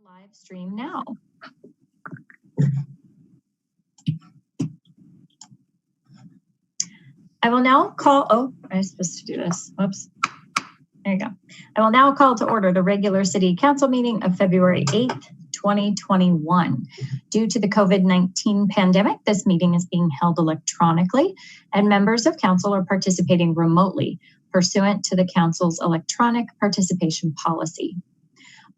live stream now. I will now call, I'm supposed to do this. Whoops. There you go. I will now call to order the regular City Council meeting of February 8th, 2021. Due to the COVID-19 pandemic, this meeting is being held electronically, and members of council are participating remotely pursuant to the council's electronic participation policy.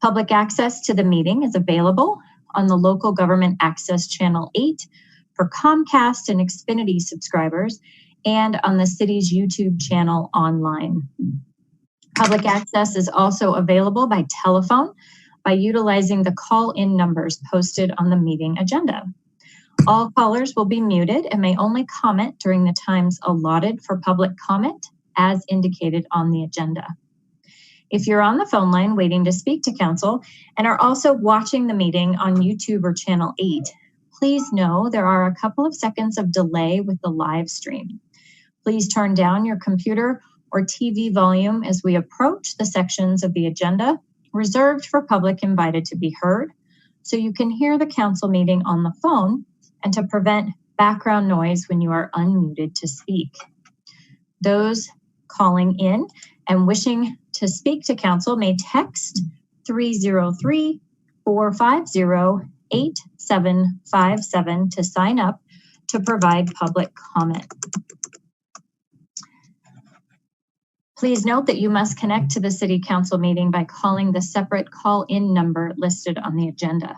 Public access to the meeting is available on the local government access channel 8 for Comcast and Xfinity subscribers, and on the city's YouTube channel online. Public access is also available by telephone by utilizing the call-in numbers posted on the meeting agenda. All callers will be muted and may only comment during the times allotted for public comment as indicated on the agenda. If you're on the phone line waiting to speak to council and are also watching the meeting on YouTube or channel 8, please know there are a couple of seconds of delay with the live stream. Please turn down your computer or TV volume as we approach the sections of the agenda reserved for public invited to be heard, so you can hear the council meeting on the phone and to prevent background noise when you are unmuted to speak. Those calling in and wishing to speak to council may text 303-450-8757 to sign up to provide public comment. Please note that you must connect to the City Council meeting by calling the separate call-in number listed on the agenda.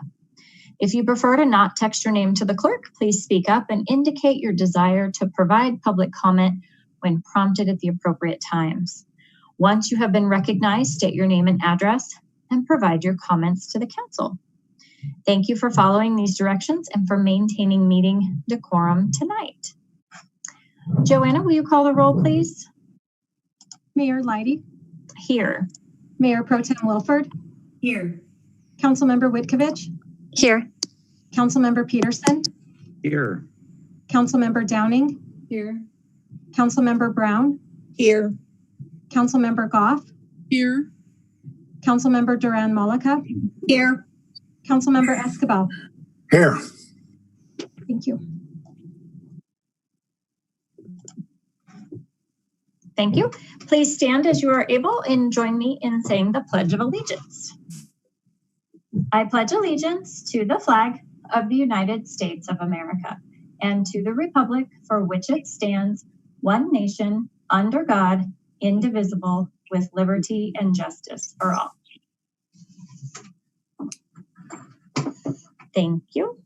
If you prefer to not text your name to the clerk, please speak up and indicate your desire to provide public comment when prompted at the appropriate times. Once you have been recognized, state your name and address and provide your comments to the council. Thank you for following these directions and for maintaining meeting decorum tonight. Joanna, will you call the roll, please? Mayor Leidy. Here. Mayor Pro Tem Wilford. Here. Councilmember Witkovich. Here. Councilmember Peterson. Here. Councilmember Downing. Here. Councilmember Brown. Here. Councilmember Goff. Here. Councilmember Duran Malika. Here. Councilmember Escobar. Here. Thank you. Thank you. Please stand as you are able and join me in saying the Pledge of Allegiance. I pledge allegiance to the flag of the United States of America and to the republic for which it stands, one nation, under God, indivisible, with liberty and justice for all. Thank you.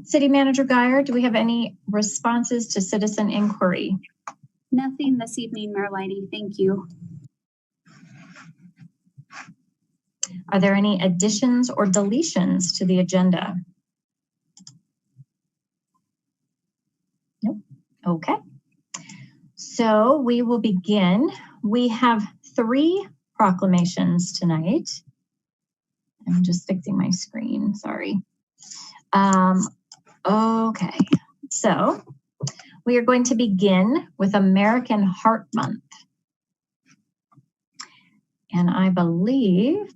City Manager Geyer, do we have any responses to citizen inquiry? Nothing this evening, Mayor Leidy. Thank you. Are there any additions or deletions to the agenda? Nope. Okay. So we will begin. We have 3 proclamations tonight. I'm just fixing my screen, sorry. Okay, so we are going to begin with American Heart Month. And I believe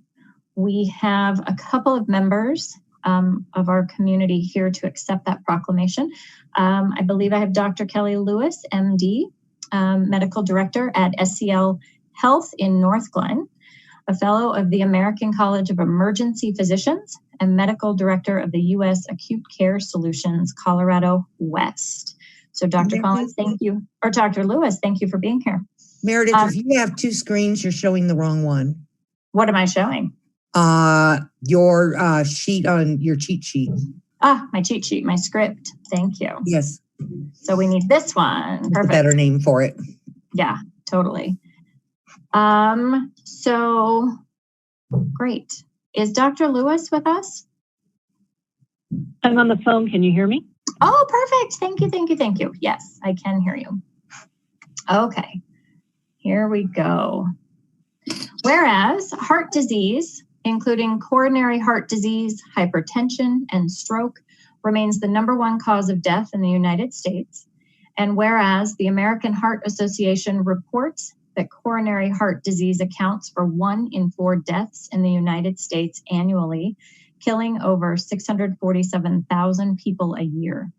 we have a couple of members of our community here to accept that proclamation. I believe I have Dr. Kelly Lewis, MD, Medical Director at SCL Health in Northglenn, a fellow of the American College of Emergency Physicians, and Medical Director of the U.S. Acute Care Solutions, Colorado West. So Dr. Collins, thank you, or Dr. Lewis, thank you for being here. Meredith, if you have 2 screens, you're showing the wrong one. What am I showing? Your sheet on your cheat sheet. My cheat sheet, my script. Thank you. Yes. So we need this one. That's Perfect. a better name for it. Yeah, totally. So great. Is Dr. Lewis with us? I'm on the phone. Can you hear me? Oh, perfect. Thank you, thank you, thank you. Yes, I can hear you. Okay, here we go. Whereas heart disease, including coronary heart disease, hypertension, and stroke, remains the #1 cause of death in the United States, and whereas the American Heart Association reports that coronary heart disease accounts for 1 in 4 deaths in the United States annually, killing over 647,000 people a year.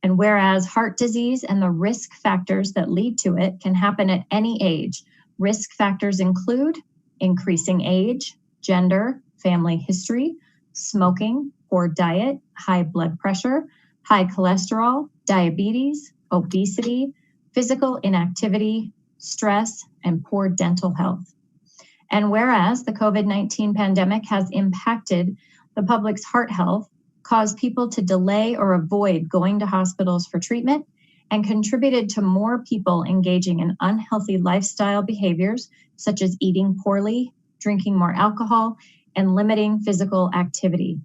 And whereas heart disease and the risk factors that lead to it can happen at any age, risk factors include increasing age, gender, family history, smoking, poor diet, high blood pressure, high cholesterol, diabetes, obesity, physical inactivity, stress, and poor dental health. And whereas the COVID-19 pandemic has impacted the public's heart health, caused people to delay or avoid going to hospitals for treatment, and contributed to more people engaging in unhealthy lifestyle behaviors such as eating poorly, drinking more alcohol, and limiting physical activity.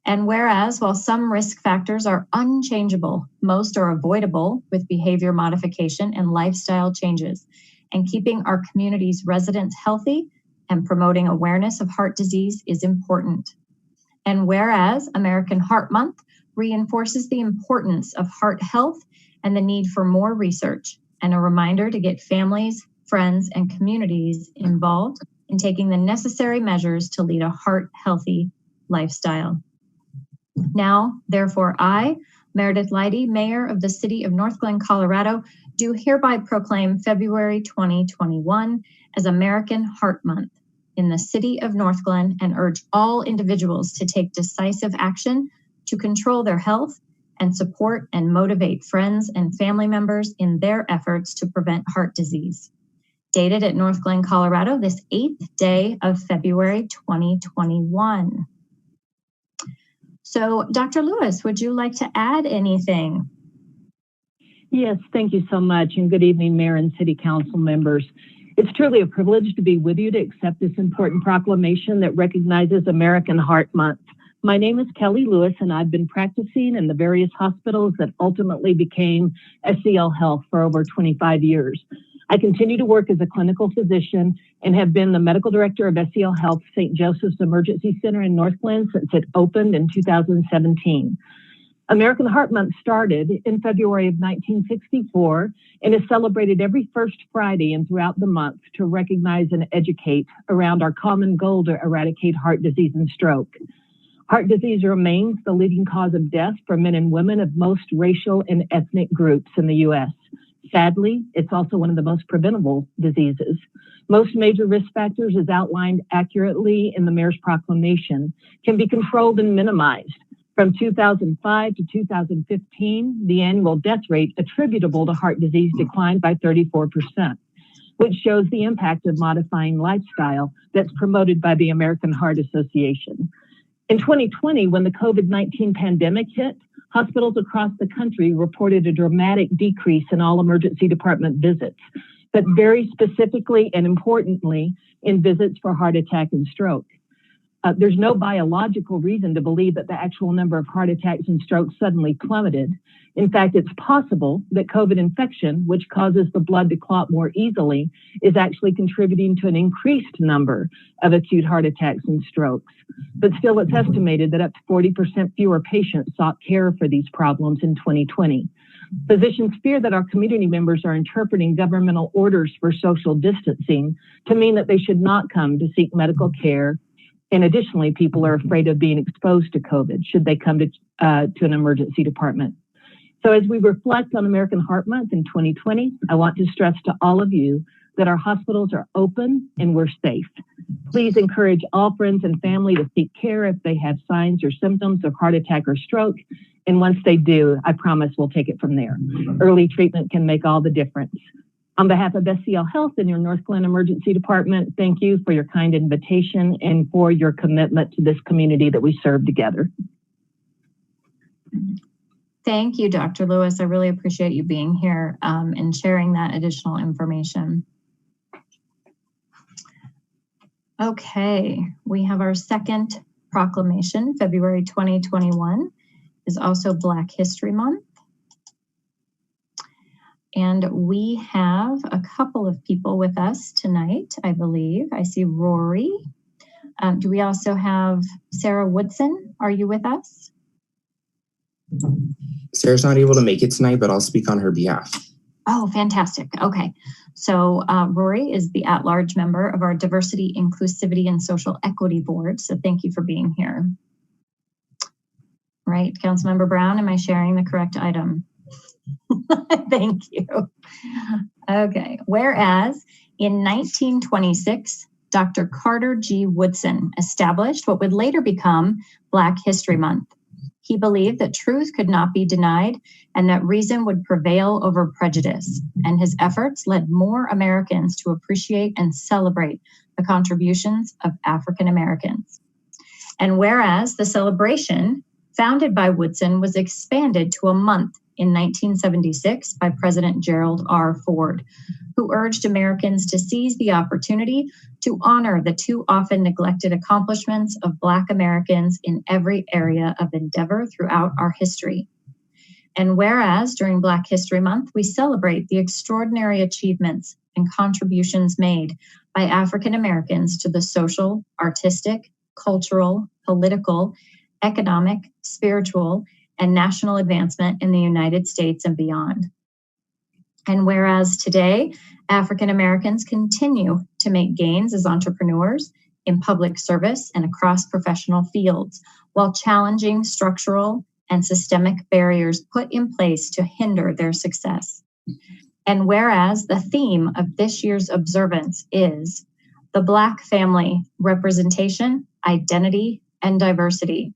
And whereas while some risk factors are unchangeable, most are avoidable with behavior modification and lifestyle changes, and keeping our community's residents healthy and promoting awareness of heart disease is important. And whereas American Heart Month reinforces the importance of heart health and the need for more research, and a reminder to get families, friends, and communities involved in taking the necessary measures to lead a heart-healthy lifestyle. Now, therefore, I, Meredith Leidy, Mayor of the City of Northglenn, Colorado, do hereby proclaim February 2021 as American Heart Month in the City of Northglenn and urge all individuals to take decisive action to control their health and support and motivate friends and family members in their efforts to prevent heart disease. Dated at Northglenn, Colorado, this 8th day of February 2021. So, Dr. Lewis, would you like to add anything? Yes, thank you so much, and good evening, Mayor and City Council members. It's truly a privilege to be with you to accept this important proclamation that recognizes American Heart Month. My name is Kelly Lewis, and I've been practicing in the various hospitals that ultimately became SCL Health for over 25 years. I continue to work as a clinical physician and have been the medical director of SCL Health St. Joseph's Emergency Center in Northglenn since it opened in 2017. American Heart Month started in February of 1964 and is celebrated every first Friday and throughout the month to recognize and educate around our common goal to eradicate heart disease and stroke. Heart disease remains the leading cause of death for men and women of most racial and ethnic groups in the U.S. Sadly, it's also one of the most preventable diseases. Most major risk factors, as outlined accurately in the Mayor's proclamation, can be controlled and minimized. From 2005 to 2015, the annual death rate attributable to heart disease declined by 34%, which shows the impact of modifying lifestyle that's promoted by the American Heart Association. In 2020, when the COVID-19 pandemic hit, hospitals across the country reported a dramatic decrease in all emergency department visits, but very specifically and importantly in visits for heart attack and stroke. There's no biological reason to believe that the actual number of heart attacks and strokes suddenly plummeted. In fact, it's possible that COVID infection, which causes the blood to clot more easily, is actually contributing to an increased number of acute heart attacks and strokes. But still, it's estimated that up to 40% fewer patients sought care for these problems in 2020. Physicians fear that our community members are interpreting governmental orders for social distancing to mean that they should not come to seek medical care. And additionally, people are afraid of being exposed to COVID should they come to an emergency department. So as we reflect on American Heart Month in 2020, I want to stress to all of you that our hospitals are open and we're safe. Please encourage all friends and family to seek care if they have signs or symptoms of heart attack or stroke. And once they do, I promise we'll take it from there. Early treatment can make all the difference. On behalf of SCL Health and your Northglenn Emergency Department, thank you for your kind invitation and for your commitment to this community that we serve together. Thank you, Dr. Lewis. I really appreciate you being here and sharing that additional information. Okay, we have our second proclamation. February 2021 is also Black History Month. And we have a couple of people with us tonight, I believe. I see Rory. Do we also have Sarah Woodson? Are you with us? Sarah's not able to make it tonight, but I'll speak on her behalf. Oh, fantastic. Okay. So Rory is the at-large member of our Diversity, Inclusivity, and Social Equity Board. So thank you for being here. Right, Councilmember Brown, am I sharing the correct item? Thank you. Okay, whereas in 1926, Dr. Carter G. Woodson established what would later become Black History Month. He believed that truth could not be denied and that reason would prevail over prejudice, and his efforts led more Americans to appreciate and celebrate the contributions of African Americans. And whereas the celebration founded by Woodson was expanded to a month in 1976 by President Gerald R. Ford, who urged Americans to seize the opportunity to honor the too often neglected accomplishments of Black Americans in every area of endeavor throughout our history. And whereas during Black History Month, we celebrate the extraordinary achievements and contributions made by African Americans to the social, artistic, cultural, political, economic, spiritual, and national advancement in the United States and beyond. And whereas today, African Americans continue to make gains as entrepreneurs in public service and across professional fields, while challenging structural and systemic barriers put in place to hinder their success. And whereas the theme of this year's observance is the Black family, representation, identity, and diversity,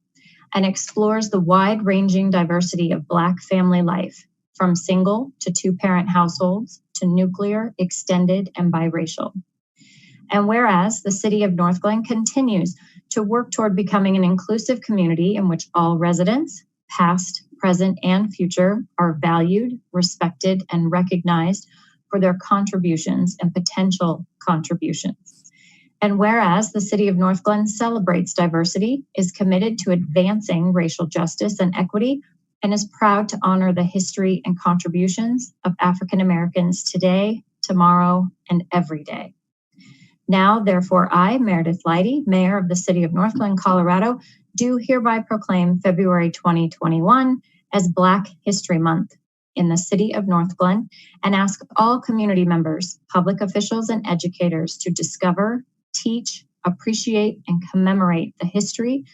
and explores the wide-ranging diversity of Black family life, from single to two-parent households to nuclear, extended, and biracial. And whereas the city of Northglenn continues to work toward becoming an inclusive community in which all residents, past, present, and future, are valued, respected, and recognized for their contributions and potential contributions. And whereas the city of Northglenn celebrates diversity, is committed to advancing racial justice and equity, and is proud to honor the history and contributions of African Americans today, tomorrow, and every day. Now, therefore, I, Meredith Leidy, Mayor of the City of Northglenn, Colorado, do hereby proclaim February 2021 as Black History Month in the City of Northglenn, and ask all community members, public officials, and educators to discover, teach, appreciate, and commemorate the history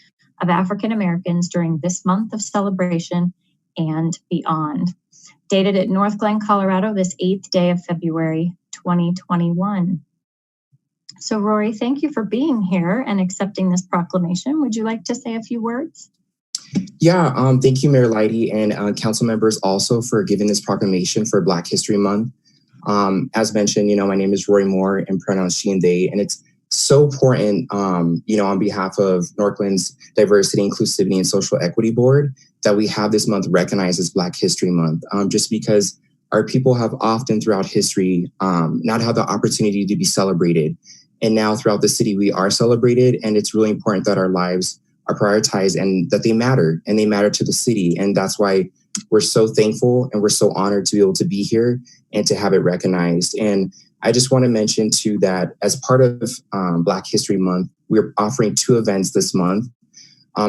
of African Americans during this month of celebration and beyond. Dated at Northglenn, Colorado, this 8th day of February 2021. So Rory, thank you for being here and accepting this proclamation. Would you like to say a few words? Yeah, thank you, Mayor Leidy, and council members also for giving this proclamation for Black History Month. As mentioned, my name is Roy Moore and pronouns she and they, and it's so important, on behalf of Northglenn's Diversity, Inclusivity, and Social Equity Board that we have this month recognized as Black History Month, just because our people have often throughout history not had the opportunity to be celebrated. And now throughout the city, we are celebrated, and it's really important that our lives are prioritized and that they matter, and they matter to the city. And that's why we're so thankful and we're so honored to be able to be here and to have it recognized. And I just want to mention too that as part of Black History Month, we're offering 2 events this month.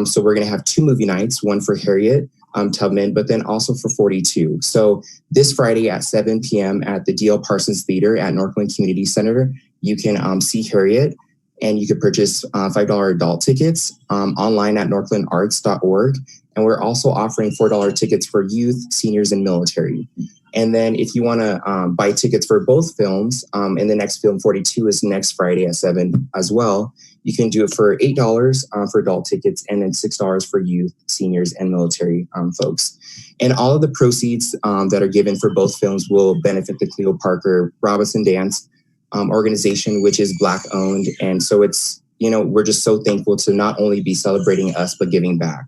So we're going to have 2 movie nights, one for Harriet Tubman, but then also for 42. So this Friday at 7 p.m. at the D.L. Parsons Theater at Northglenn Community Center, you can see Harriet, and you can purchase $5 adult tickets online at northglenarts.org. And we're also offering $4 tickets for youth, seniors, and military. And then if you want to buy tickets for both films, and the next film 42 is next Friday at 7 as well, you can do it for $8 for adult tickets, and then $6 for youth, seniors, and military folks. And all of the proceeds that are given for both films will benefit the Cleo Parker Robinson Dance organization, which is Black owned. And so it's, we're just so thankful to not only be celebrating us, but giving back.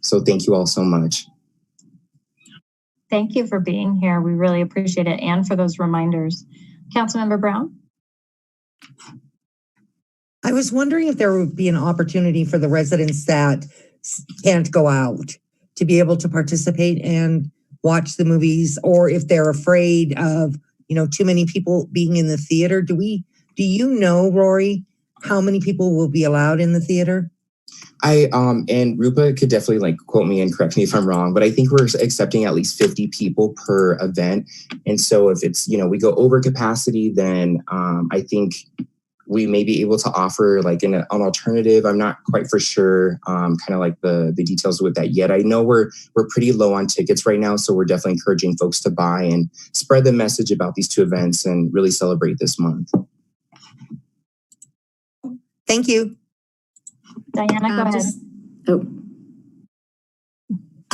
So thank you all so much. Thank you for being here. We really appreciate it, and for those reminders. Councilmember Brown? I was wondering if there would be an opportunity for the residents that can't go out to be able to participate and watch the movies, or if they're afraid of, too many people being in the theater. Do you know, Rory, how many people will be allowed in the theater? And Rupa could definitely like quote me and correct me if I'm wrong, but I think we're accepting at least 50 people per event. And so if it's, we go over capacity, then I think we may be able to offer like an alternative. I'm not quite for sure, kind of like the details with that yet. I know we're pretty low on tickets right now, so we're definitely encouraging folks to buy and spread the message about these two events and really celebrate this month. Thank you. Diana, go ahead.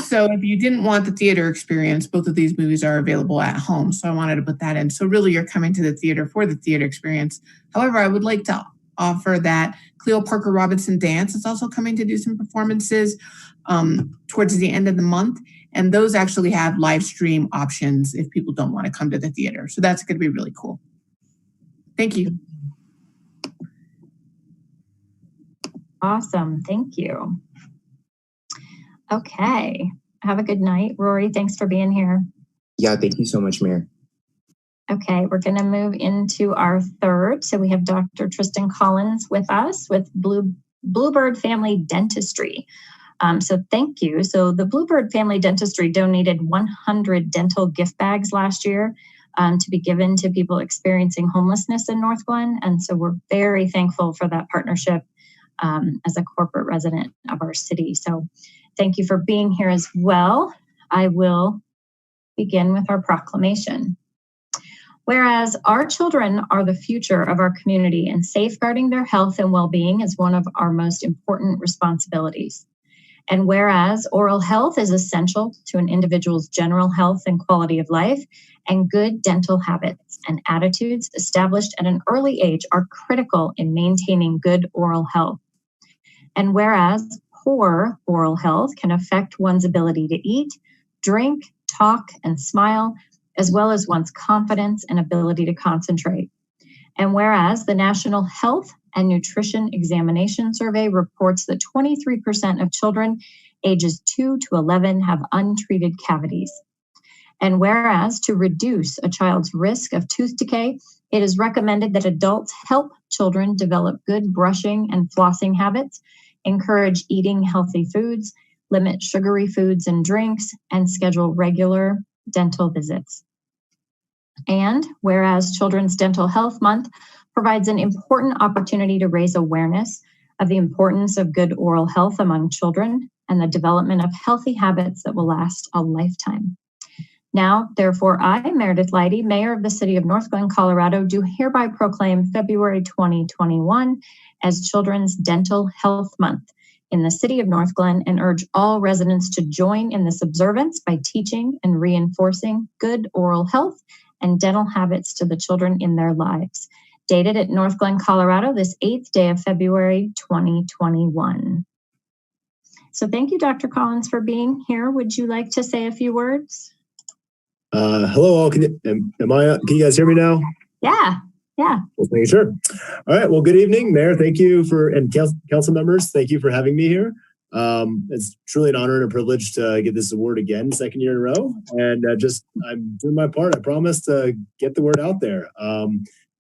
So if you didn't want the theater experience, both of these movies are available at home. So I wanted to put that in. So really you're coming to the theater for the theater experience. However, I would like to offer that Cleo Parker Robinson Dance is also coming to do some performances towards the end of the month. And those actually have live stream options if people don't want to come to the theater. So that's going to be really cool. Thank you. Awesome. Thank you. Okay. Have a good night. Rory, thanks for being here. Yeah, thank you so much, Mayor. Okay, we're going to move into our third. So we have Dr. Tristan Collins with us with Bluebird Family Dentistry. So thank you. So the Bluebird Family Dentistry donated 100 dental gift bags last year to be given to people experiencing homelessness in Northglenn. And so we're very thankful for that partnership as a corporate resident of our city. So thank you for being here as well. I will begin with our proclamation. Whereas our children are the future of our community and safeguarding their health and well-being is one of our most important responsibilities. And whereas oral health is essential to an individual's general health and quality of life, and good dental habits and attitudes established at an early age are critical in maintaining good oral health. And whereas poor oral health can affect one's ability to eat, drink, talk, and smile, as well as one's confidence and ability to concentrate. And whereas the National Health and Nutrition Examination Survey reports that 23% of children ages 2 to 11 have untreated cavities. And whereas to reduce a child's risk of tooth decay, it is recommended that adults help children develop good brushing and flossing habits, encourage eating healthy foods, limit sugary foods and drinks, and schedule regular dental visits. And whereas Children's Dental Health Month provides an important opportunity to raise awareness of the importance of good oral health among children and the development of healthy habits that will last a lifetime. Now, therefore, I, Meredith Leidy, Mayor of the City of Northglenn, Colorado, do hereby proclaim February 2021 as Children's Dental Health Month in the City of Northglenn and urge all residents to join in this observance by teaching and reinforcing good oral health and dental habits to the children in their lives. Dated at Northglenn, Colorado, this 8th day of February 2021. So thank you, Dr. Collins, for being here. Would you like to say a few words? Hello all, can you guys hear me now? Yeah. Just making sure. All right, well, good evening, Mayor. Thank you and council members, thank you for having me here. It's truly an honor and a privilege to get this award again, second year in a row. And I'm doing my part. I promise to get the word out there.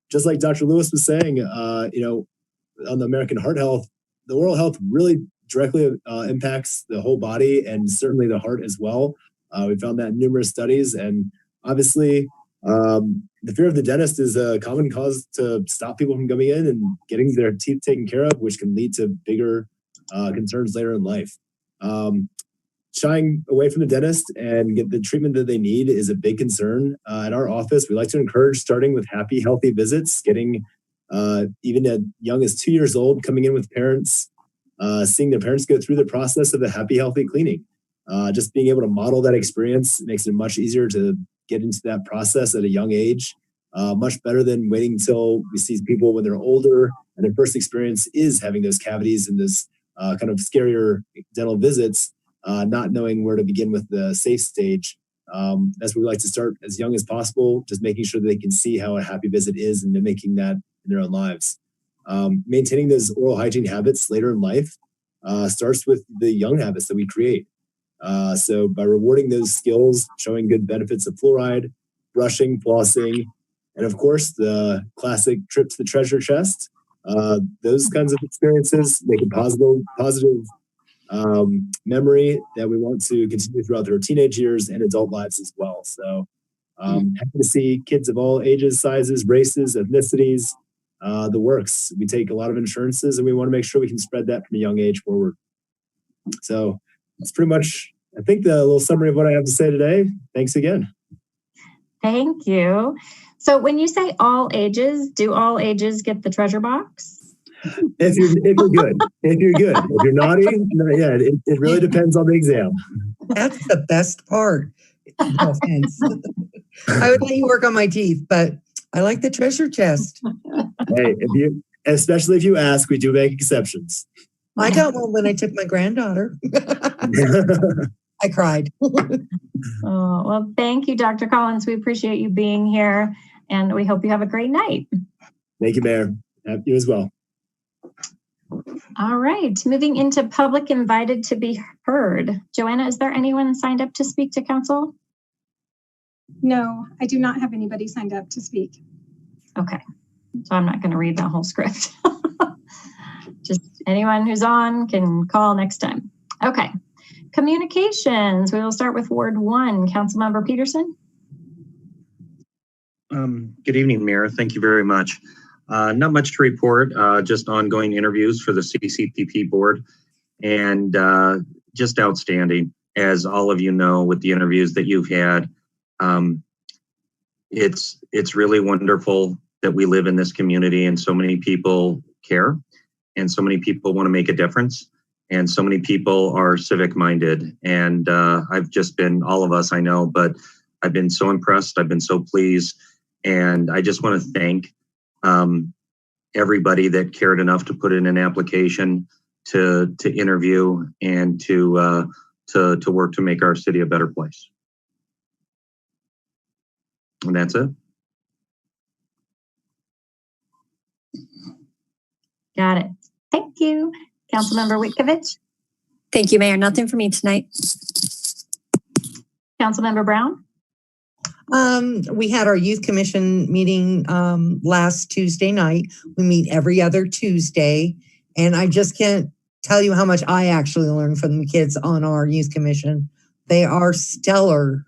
Just like Dr. Lewis was saying, on the American Heart Health, the oral health really directly impacts the whole body and certainly the heart as well. We found that in numerous studies, and obviously the fear of the dentist is a common cause to stop people from coming in and getting their teeth taken care of, which can lead to bigger concerns later in life. Shying away from the dentist and get the treatment that they need is a big concern. At our office, we like to encourage starting with happy, healthy visits, getting even as young as 2 years old, coming in with parents, seeing their parents go through the process of a happy, healthy cleaning. Just being able to model that experience makes it much easier to get into that process at a young age. Much better than waiting until we see people when they're older and their first experience is having those cavities and this kind of scarier dental visits, not knowing where to begin with the safe stage. That's where we like to start as young as possible, just making sure that they can see how a happy visit is and mimicking that in their own lives. Maintaining those oral hygiene habits later in life starts with the young habits that we create. So by rewarding those skills, showing good benefits of fluoride, brushing, flossing, and of course the classic trip to the treasure chest, Those kinds of experiences make a positive memory that we want to continue throughout their teenage years and adult lives as well. So happy to see kids of all ages, sizes, races, ethnicities, the works. We take a lot of insurances and we want to make sure we can spread that from a young age forward. So that's pretty much, I think, the little summary of what I have to say today. Thanks again. Thank you. So when you say all ages, do all ages get the treasure box? If you're good, if you're naughty, yeah, it really depends on the exam. That's the best part. No offense. I would let you work on my teeth, but I like the treasure chest. Hey, especially if you ask, we do make exceptions. I got one when I took my granddaughter. I cried. Oh, well, thank you, Dr. Collins. We appreciate you being here, and we hope you have a great night. Thank you, Mayor. You as well. All right, moving into public invited to be heard. Joanna, is there anyone signed up to speak to council? No, I do not have anybody signed up to speak. Okay, so I'm not going to read that whole script. Just anyone who's on can call next time. Okay, communications. We will start with Ward 1. Councilmember Peterson. Good evening, Mayor. Thank you very much. Not much to report, just ongoing interviews for the CCPP board, and just outstanding. As all of you know, with the interviews that you've had, it's really wonderful that we live in this community and so many people care and so many people want to make a difference and so many people are civic minded. And I've just been, all of us I know, but I've been so impressed. I've been so pleased. And I just want to thank everybody that cared enough to put in an application to interview and to work to make our city a better place. And that's it. Got it. Thank you. Councilmember Witkovich. Thank you, Mayor. Nothing for me tonight. Councilmember Brown. We had our youth commission meeting last Tuesday night. We meet every other Tuesday, and I just can't tell you how much I actually learned from the kids on our youth commission. They are stellar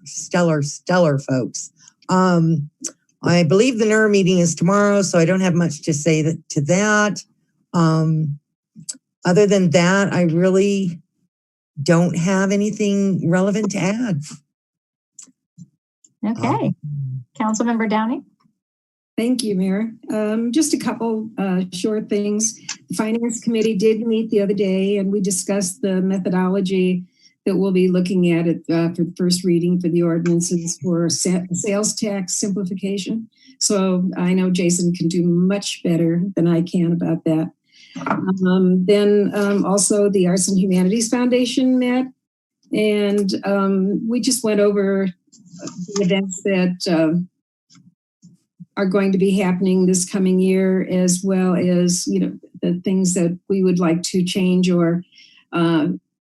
folks. I believe the NER meeting is tomorrow, so I don't have much to say to that. Other than that, I really don't have anything relevant to add. Okay. Councilmember Downey. Thank you, Mayor. Just a couple short things. The Finance Committee did meet the other day and we discussed the methodology that we'll be looking at it for the first reading for the ordinances for sales tax simplification. So I know Jason can do much better than I can about that. Then also the Arts and Humanities Foundation met, and we just went over the events that are going to be happening this coming year, as well as, you know, the things that we would like to change or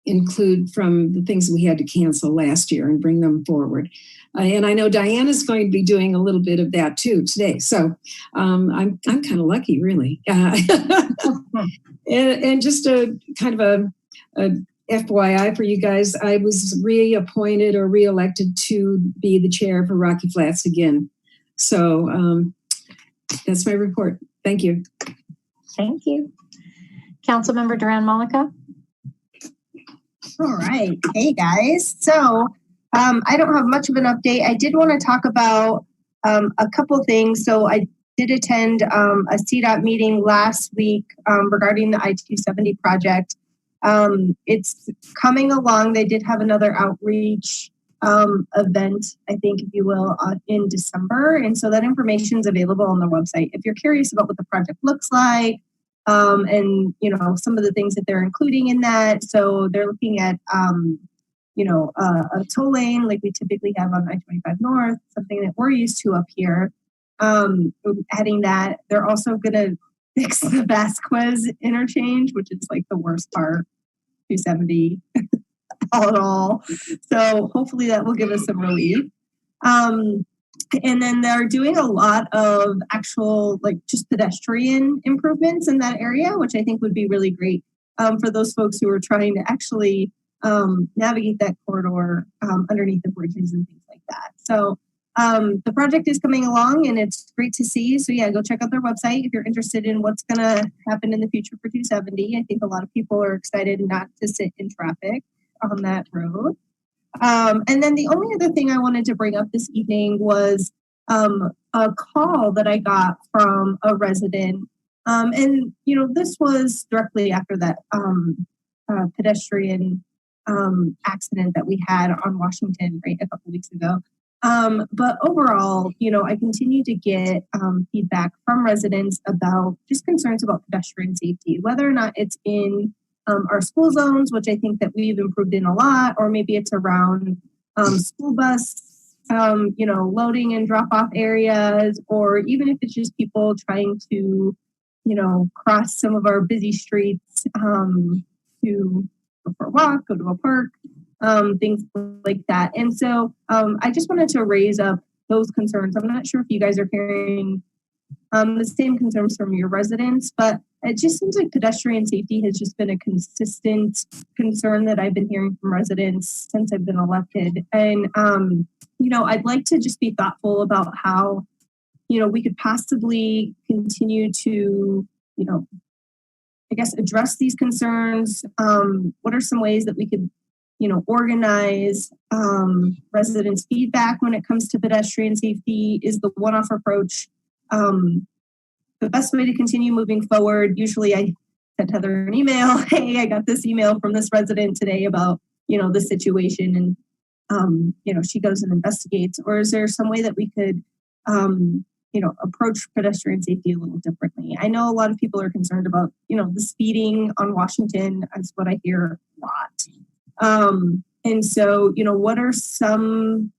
include from the things we had to cancel last year and bring them forward. And I know Diana's going to be doing a little bit of that too today. So I'm kind of lucky, really. And just a kind of a FYI for you guys, I was reappointed or reelected to be the chair for Rocky Flats again. So that's my report. Thank you. Thank you. Councilmember Duran Malika. All right. Hey, guys. So I don't have much of an update. I did want to talk about a couple things. So I did attend a CDOT meeting last week regarding the I-270 project. It's coming along. They did have another outreach event, I think, if you will, in December. And so that information is available on their website. If you're curious about what the project looks like, and, you know, some of the things that they're including in that. So they're looking at, you know, a toll lane like we typically have on I-25 North, something that we're used to up here. Adding that, they're also going to fix the Vasquez interchange, which is like the worst part, 270 all in all. So hopefully that will give us some relief. And then they're doing a lot of actual, like, just pedestrian improvements in that area, which I think would be really great for those folks who are trying to actually navigate that corridor underneath the bridges and things like that. So the project is coming along and it's great to see. So yeah, go check out their website if you're interested in what's going to happen in the future for 270. I think a lot of people are excited not to sit in traffic on that road. And then the only other thing I wanted to bring up this evening was a call that I got from a resident. And, you know, this was directly after that pedestrian accident that we had on Washington, right, a couple weeks ago. But overall, you know, I continue to get feedback from residents about just concerns about pedestrian safety, whether or not it's in our school zones, which I think that we've improved in a lot, or maybe it's around school bus, you know, loading and drop off areas, or even if it's just people trying to, you know, cross some of our busy streets to go for a walk, go to a park, things like that. And so I just wanted to raise up those concerns. I'm not sure if you guys are hearing the same concerns from your residents, but it just seems like pedestrian safety has just been a consistent concern that I've been hearing from residents since I've been elected. And, you know, I'd like to just be thoughtful about how, you know, we could possibly continue to, you know, I guess, address these concerns. What are some ways that we could, you know, organize residents' feedback when it comes to pedestrian safety? Is the one-off approach the best way to continue moving forward? Usually I send Heather an email. Hey, I got this email from this resident today about, you know, the situation, and, you know, she goes and investigates. Or is there some way that we could, you know, approach pedestrian safety a little differently? I know a lot of people are concerned about, you know, the speeding on Washington. That's what I hear a lot. And so, you know, what are some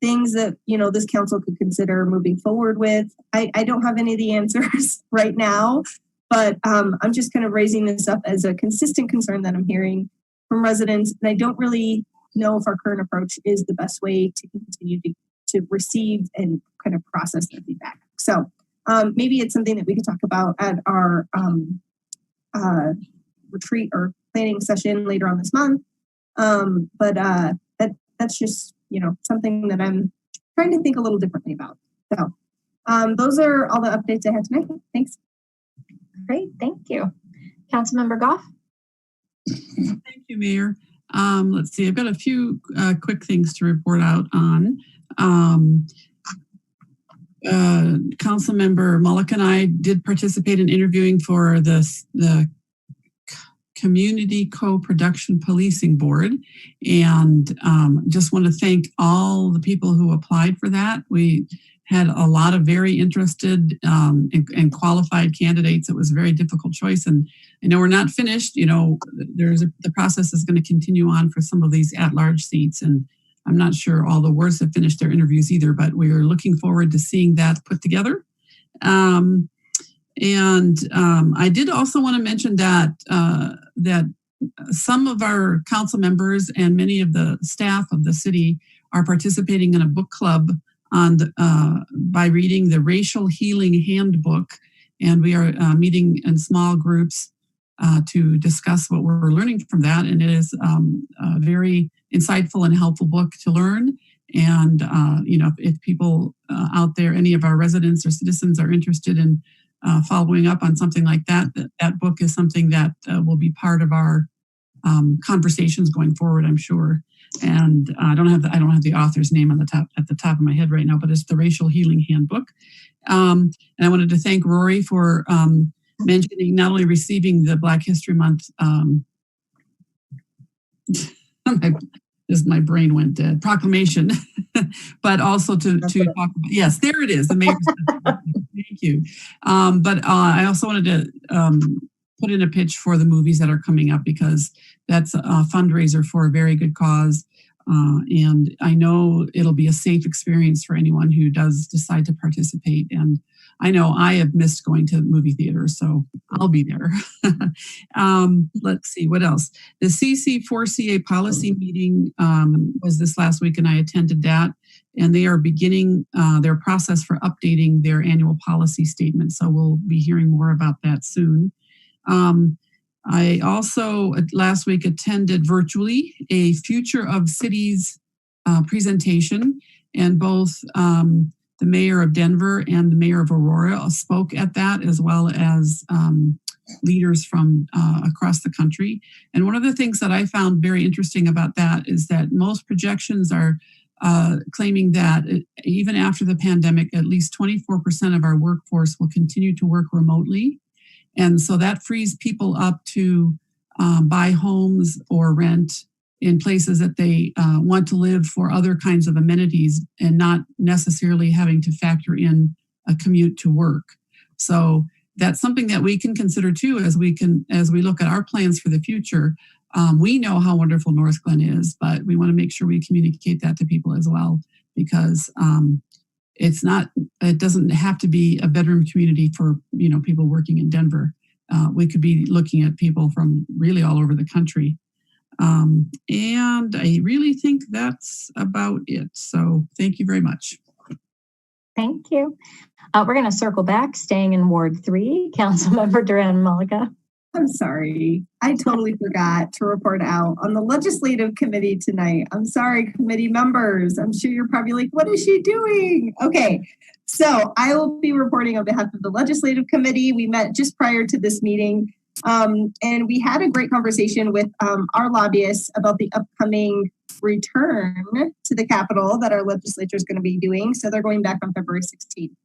things that, you know, this council could consider moving forward with? I don't have any of the answers right now, but I'm just kind of raising this up as a consistent concern that I'm hearing from residents. And I don't really know if our current approach is the best way to continue to receive and kind of process their feedback. So maybe it's something that we could talk about at our retreat or planning session later on this month. But that's just, you know, something that I'm trying to think a little differently about. So those are all the updates I had tonight. Thanks. Great, thank you. Councilmember Goff? Thank you, Mayor. Let's see, I've got a few quick things to report out on. Councilmember Mullick and I did participate in interviewing for the Community Co-Production Policing Board, and just want to thank all the people who applied for that. We had a lot of very interested and qualified candidates. It was a very difficult choice, and I know we're not finished. You know, the process is going to continue on for some of these at-large seats, and I'm not sure all the wards have finished their interviews either, but we are looking forward to seeing that put together. I did also want to mention that that some of our council members and many of the staff of the city are participating in a book club on by reading the Racial Healing Handbook, and we are meeting in small groups to discuss what we're learning from that. And it is a very insightful and helpful book to learn. And you know, if people out there, any of our residents or citizens, are interested in following up on something like that, that book is something that will be part of our conversations going forward, I'm sure. And I don't have the author's name at the top of my head right now, but it's the Racial Healing Handbook. And I wanted to thank Rory for mentioning not only receiving the Black History Month. My brain went dead. Proclamation, but also to talk about, yes, there it is. The mayor's thank you. But I also wanted to put in a pitch for the movies that are coming up, because that's a fundraiser for a very good cause. And I know it'll be a safe experience for anyone who does decide to participate. And I know I have missed going to movie theaters, so I'll be there. Let's see, what else? The CC4CA policy meeting was this last week, and I attended that. and they are beginning their process for updating their annual policy statement. So we'll be hearing more about that soon. I also last week attended virtually a Future of Cities presentation, and both the mayor of Denver and the mayor of Aurora spoke at that, as well as leaders from across the country. And one of the things that I found very interesting about that is that most projections are claiming that even after the pandemic, at least 24% of our workforce will continue to work remotely. And so that frees people up to buy homes or rent in places that they want to live for other kinds of amenities, and not necessarily having to factor in a commute to work. So that's something that we can consider too, as we look at our plans for the future. We know how wonderful Northglenn is, but we want to make sure we communicate that to people as well, because it doesn't have to be a bedroom community for people working in Denver. We could be looking at people from really all over the country. And I really think that's about it. So thank you very much. Thank you. We're going to circle back, staying in Ward 3. Councilmember Duran Malika. I'm sorry. I totally forgot to report out on the legislative committee tonight. I'm sorry, committee members. I'm sure you're probably like, what is she doing? Okay. So I will be reporting on behalf of the legislative committee. We met just prior to this meeting, and we had a great conversation with our lobbyists about the upcoming return to the Capitol that our legislature is going to be doing. So they're going back on February 16th.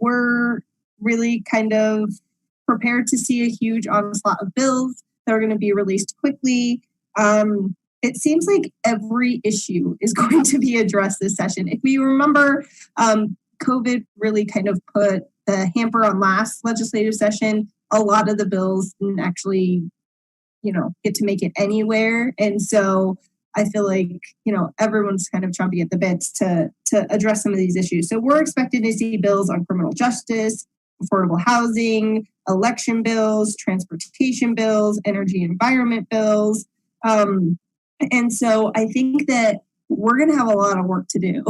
We're really kind of prepared to see a huge onslaught of bills that are going to be released quickly. It seems like every issue is going to be addressed this session. If we remember, COVID really kind of put the hamper on last legislative session. A lot of the bills didn't actually, get to make it anywhere. And so I feel like, everyone's kind of chomping at the bits to address some of these issues. So we're expecting to see bills on criminal justice, affordable housing, election bills, transportation bills, energy environment bills. And so I think that we're going to have a lot of work to do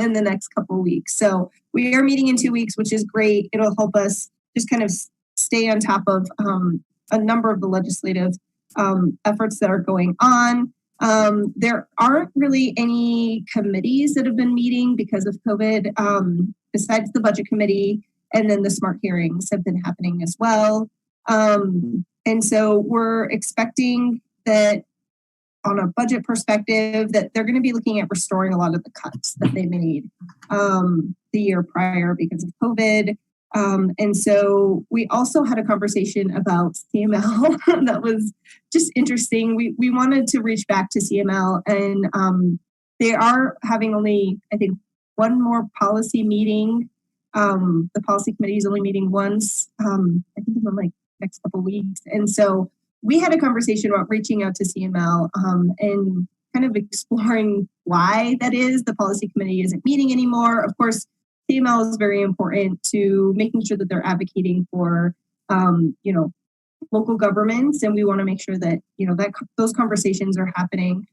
in the next couple of weeks. So we are meeting in 2 weeks, which is great. It'll help us just kind of stay on top of a number of the legislative efforts that are going on. There aren't really any committees that have been meeting because of COVID, besides the budget committee, and then the smart hearings have been happening as well. And so we're expecting that on a budget perspective, that they're going to be looking at restoring a lot of the cuts that they made the year prior because of COVID. And so we also had a conversation about CML that was just interesting. We wanted to reach back to CML, and they are having only, I think, one more policy meeting. The policy committee is only meeting once, I think in the next couple of weeks. And so we had a conversation about reaching out to CML and kind of exploring why that is. The policy committee isn't meeting anymore. Of course, CML is very important to making sure that they're advocating for, local governments, and we want to make sure that that those conversations are happening.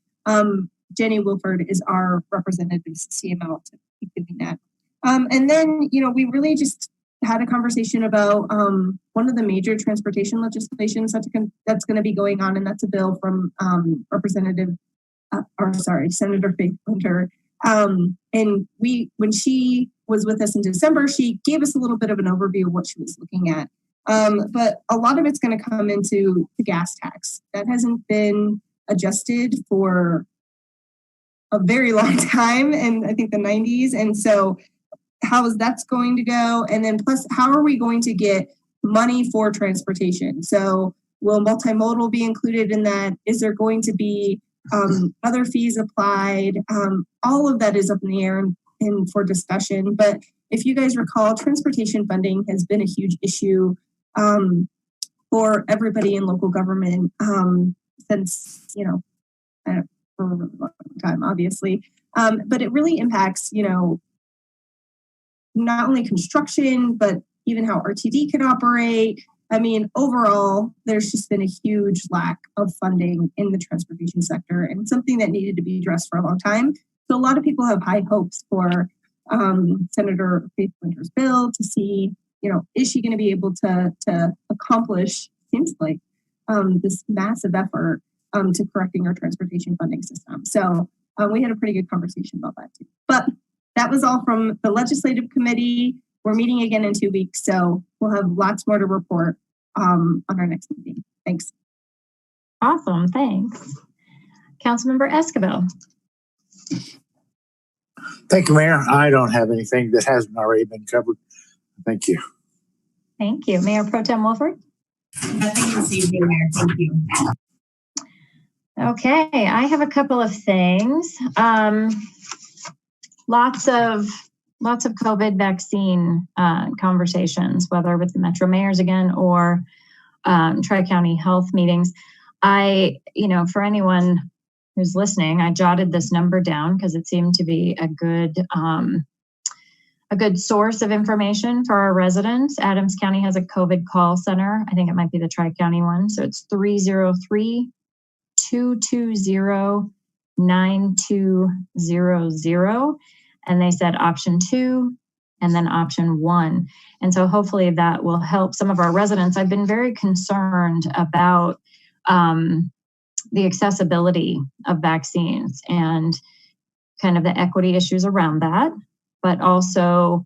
Jenny Wilford is our representative to CML to keep doing that. And then we really just had a conversation about one of the major transportation legislations that's going to be going on, and that's a bill from Senator Faith Winter. And when she was with us in December, she gave us a little bit of an overview of what she was looking at. But a lot of it's going to come into the gas tax. That hasn't been adjusted for a very long time, and I think the 90s. And so how is that's going to go? And then plus, how are we going to get money for transportation? So will multimodal be included in that? Is there going to be other fees applied? All of that is up in the air and for discussion. But if you guys recall, transportation funding has been a huge issue for everybody in local government since, for a long time, obviously. But it really impacts, not only construction, but even how RTD can operate. I mean, overall, there's just been a huge lack of funding in the transportation sector, and something that needed to be addressed for a long time. So a lot of people have high hopes for Senator Faith Winter's bill to see, is she going to be able to accomplish, seems like, this massive effort to correcting our transportation funding system. So we had a pretty good conversation about that too. But that was all from the legislative committee. We're meeting again in 2 weeks, so we'll have lots more to report on our next meeting. Thanks. Awesome, thanks. Councilmember Escobar. Thank you, Mayor. I don't have anything that hasn't already been covered. Thank you. Thank you. Mayor Pro Tem Wolford. Nothing this evening, Mayor. Thank you. Okay, I have a couple of things. Lots of COVID vaccine conversations, whether with the Metro Mayors again or Tri-County Health meetings. For anyone who's listening, I jotted this number down because it seemed to be a good source of information for our residents. Adams County has a COVID call center. I think it might be the Tri-County one. So it's 303-220-9200. And they said option 2 and then option 1. And so hopefully that will help some of our residents. I've been very concerned about the accessibility of vaccines and kind of the equity issues around that, but also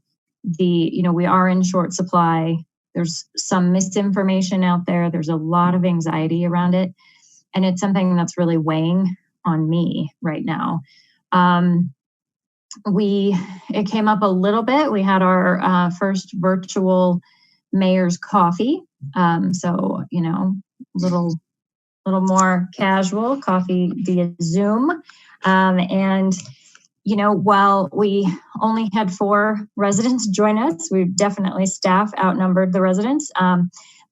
we are in short supply. There's some misinformation out there. There's a lot of anxiety around it. And it's something that's really weighing on me right now. It came up a little bit. We had our first virtual mayor's coffee. Little more casual coffee via Zoom. While we only had 4 residents join us, we definitely staff outnumbered the residents.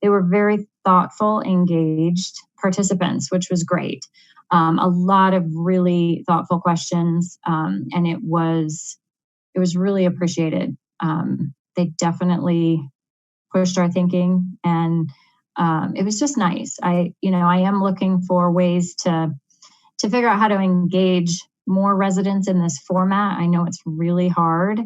They were very thoughtful, engaged participants, which was great. A lot of really thoughtful questions, and it was really appreciated. They definitely pushed our thinking, and it was just nice. I am looking for ways to figure out how to engage more residents in this format. I know it's really hard,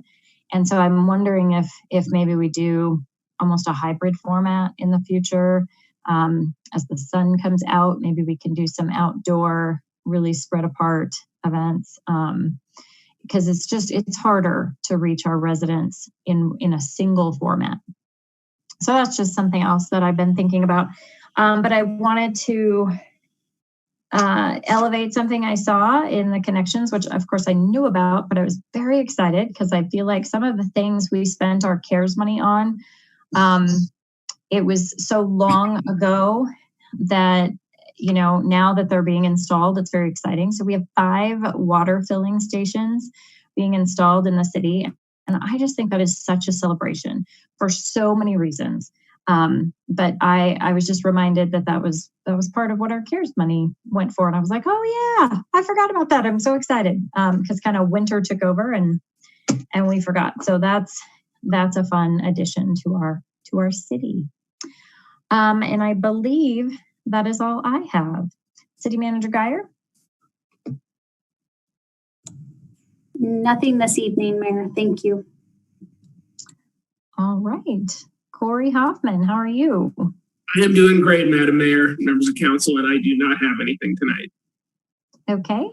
and so I'm wondering if maybe we do almost a hybrid format in the future. As the sun comes out, maybe we can do some outdoor, really spread apart events, because it's harder to reach our residents in a single format. So that's just something else that I've been thinking about. But I wanted to elevate something I saw in the connections, which of course I knew about, but I was very excited because I feel like some of the things we spent our CARES money on, it was so long ago that, now that they're being installed, it's very exciting. So we have 5 water filling stations being installed in the city. And I just think that is such a celebration for so many reasons. But I was just reminded that was part of what our CARES money went for. And I was like, oh yeah, I forgot about that. I'm so excited because kind of winter took over and we forgot. So that's a fun addition to our city. And I believe that is all I have. City Manager Geyer? Nothing this evening, Mayor. Thank you. All right. Corey Hoffman, how are you? I am doing great, Madam Mayor, members of council, and I do not have anything tonight. Okay.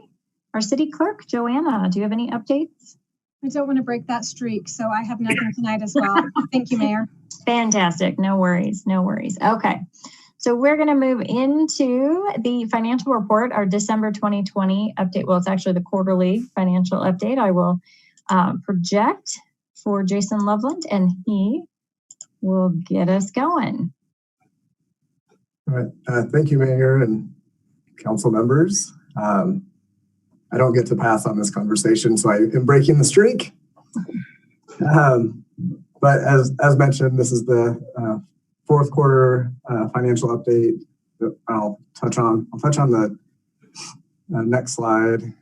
Our city clerk, Joanna, do you have any updates? I don't want to break that streak, so I have nothing tonight as well. Thank you, Mayor. Fantastic. No worries. No worries. Okay. So we're going to move into the financial report, our December 2020 update. Well, it's actually the quarterly financial update. I will project for Jason Loveland, and he will get us going. All right. Thank you, Mayor and council members. I don't get to pass on this conversation, so I am breaking the streak. But as mentioned, this is the fourth quarter financial update that I'll touch on. I'll touch on the next slide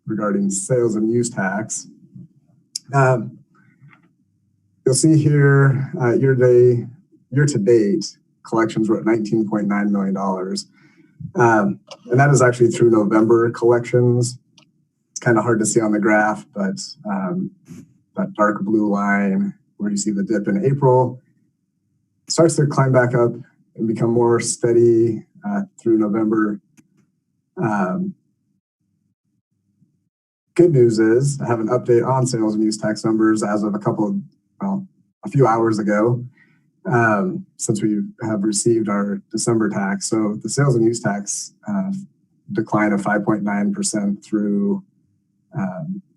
regarding sales and use tax. You'll see here year to date collections were at $19.9 million. And that is actually through November collections. It's kind of hard to see on the graph, but that dark blue line where you see the dip in April starts to climb back up and become more steady through November. Good news is I have an update on sales and use tax numbers as of a few hours ago, since we have received our December tax. So the sales and use tax decline of 5.9% through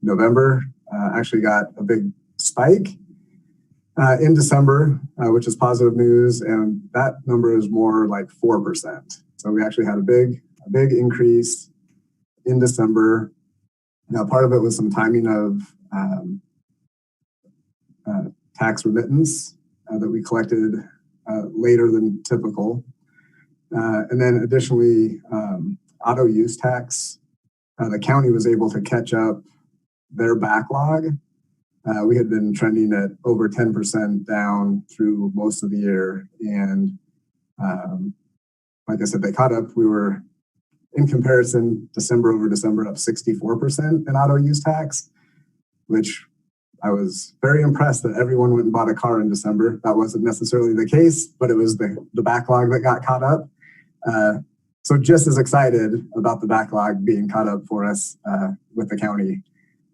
November actually got a big spike in December, which is positive news, and that number is more like 4%. So we actually had a big increase in December. Now, part of it was some timing of tax remittance that we collected later than typical. And then additionally, auto use tax, the county was able to catch up their backlog. We had been trending at over 10% down through most of the year. And like I said, they caught up. We were, in comparison, December over December, up 64% in auto use tax, which I was very impressed that everyone went and bought a car in December. That wasn't necessarily the case, but it was the backlog that got caught up. So just as excited about the backlog being caught up for us with the county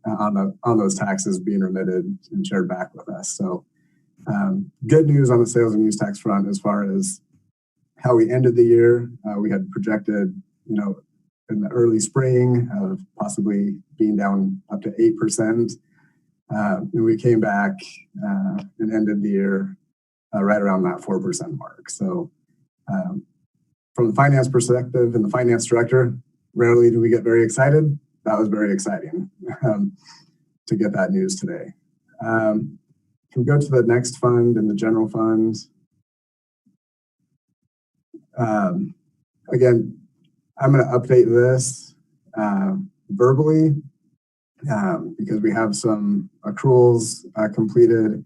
on those taxes being remitted and shared back with us. So good news on the sales and use tax front as far as how we ended the year. We had projected, in the early spring of possibly being down up to 8%. And we came back and ended the year right around that 4% mark. So from the finance perspective and the finance director, rarely do we get very excited. That was very exciting to get that news today. Can we go to the next fund in the general fund? Again, I'm going to update this verbally because we have some accruals completed.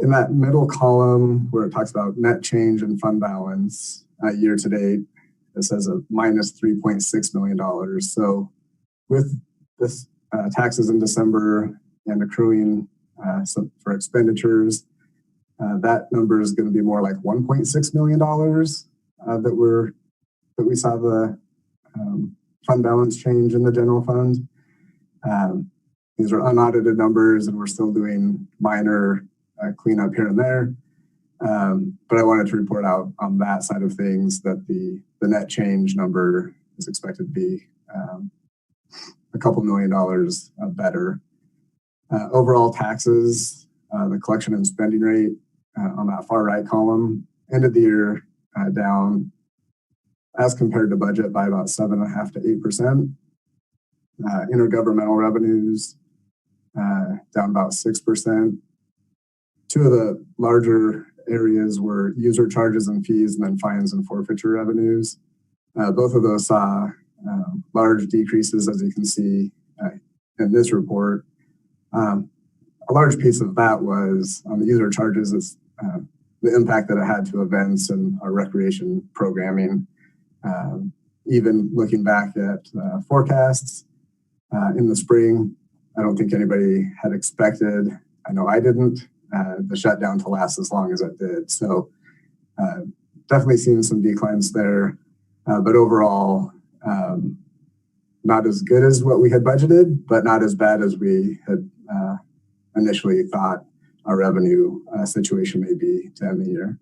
In that middle column where it talks about net change in fund balance year to date, it says a minus $3.6 million. So with this taxes in December and accruing for expenditures, that number is going to be more like $1.6 million that we saw the fund balance change in the general fund. These are unaudited numbers, and we're still doing minor cleanup here and there. But I wanted to report out on that side of things that the net change number is expected to be a couple $1 million better. Overall taxes, the collection and spending rate on that far right column ended the year down as compared to budget by about 7.5% to 8%. Intergovernmental revenues down about 6%. Two of the larger areas were user charges and fees, and then fines and forfeiture revenues. Both of those saw large decreases, as you can see in this report. A large piece of that was on the user charges is the impact that it had to events and our recreation programming. Even looking back at forecasts in the spring, I don't think anybody had expected, I know I didn't, the shutdown to last as long as it did. So definitely seeing some declines there, but overall, not as good as what we had budgeted, but not as bad as we had initially thought our revenue situation may be to end the year.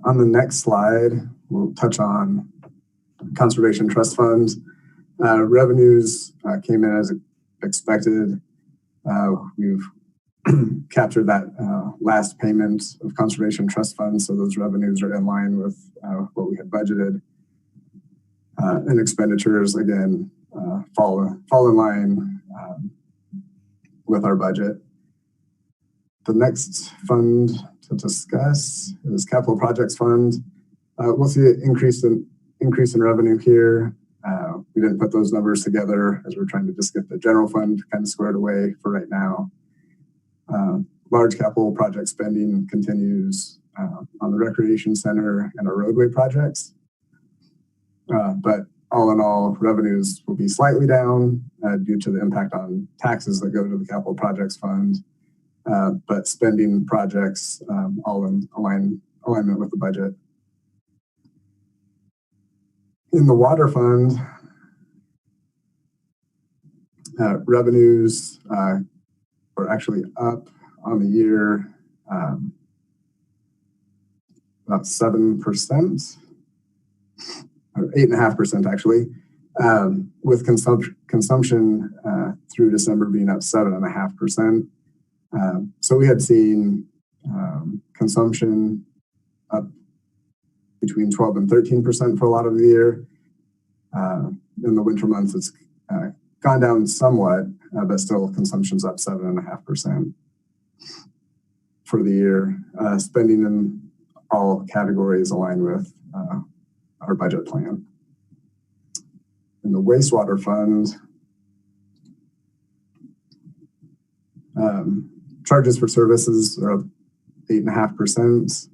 On the next slide, we'll touch on Conservation Trust Fund. Revenues came in as expected. We've captured that last payment of Conservation Trust Fund, so those revenues are in line with what we had budgeted. And expenditures, again, fall in line with our budget. The next fund to discuss is Capital Projects Fund. We'll see an increase in revenue here. We didn't put those numbers together as we're trying to just get the general fund kind of squared away for right now. Large capital project spending continues on the recreation center and our roadway projects. But all in all, revenues will be slightly down due to the impact on taxes that go to the capital projects fund, but spending projects all in alignment with the budget. In the water fund, revenues were actually up on the year about 7%, or 8.5% actually, with consumption through December being up 7.5%. So we had seen consumption up between 12 and 13% for a lot of the year. In the winter months, it's gone down somewhat, but still consumption's up 7.5% for the year. Spending in all categories aligned with our budget plan. In the wastewater fund, charges for services are up 8.5%,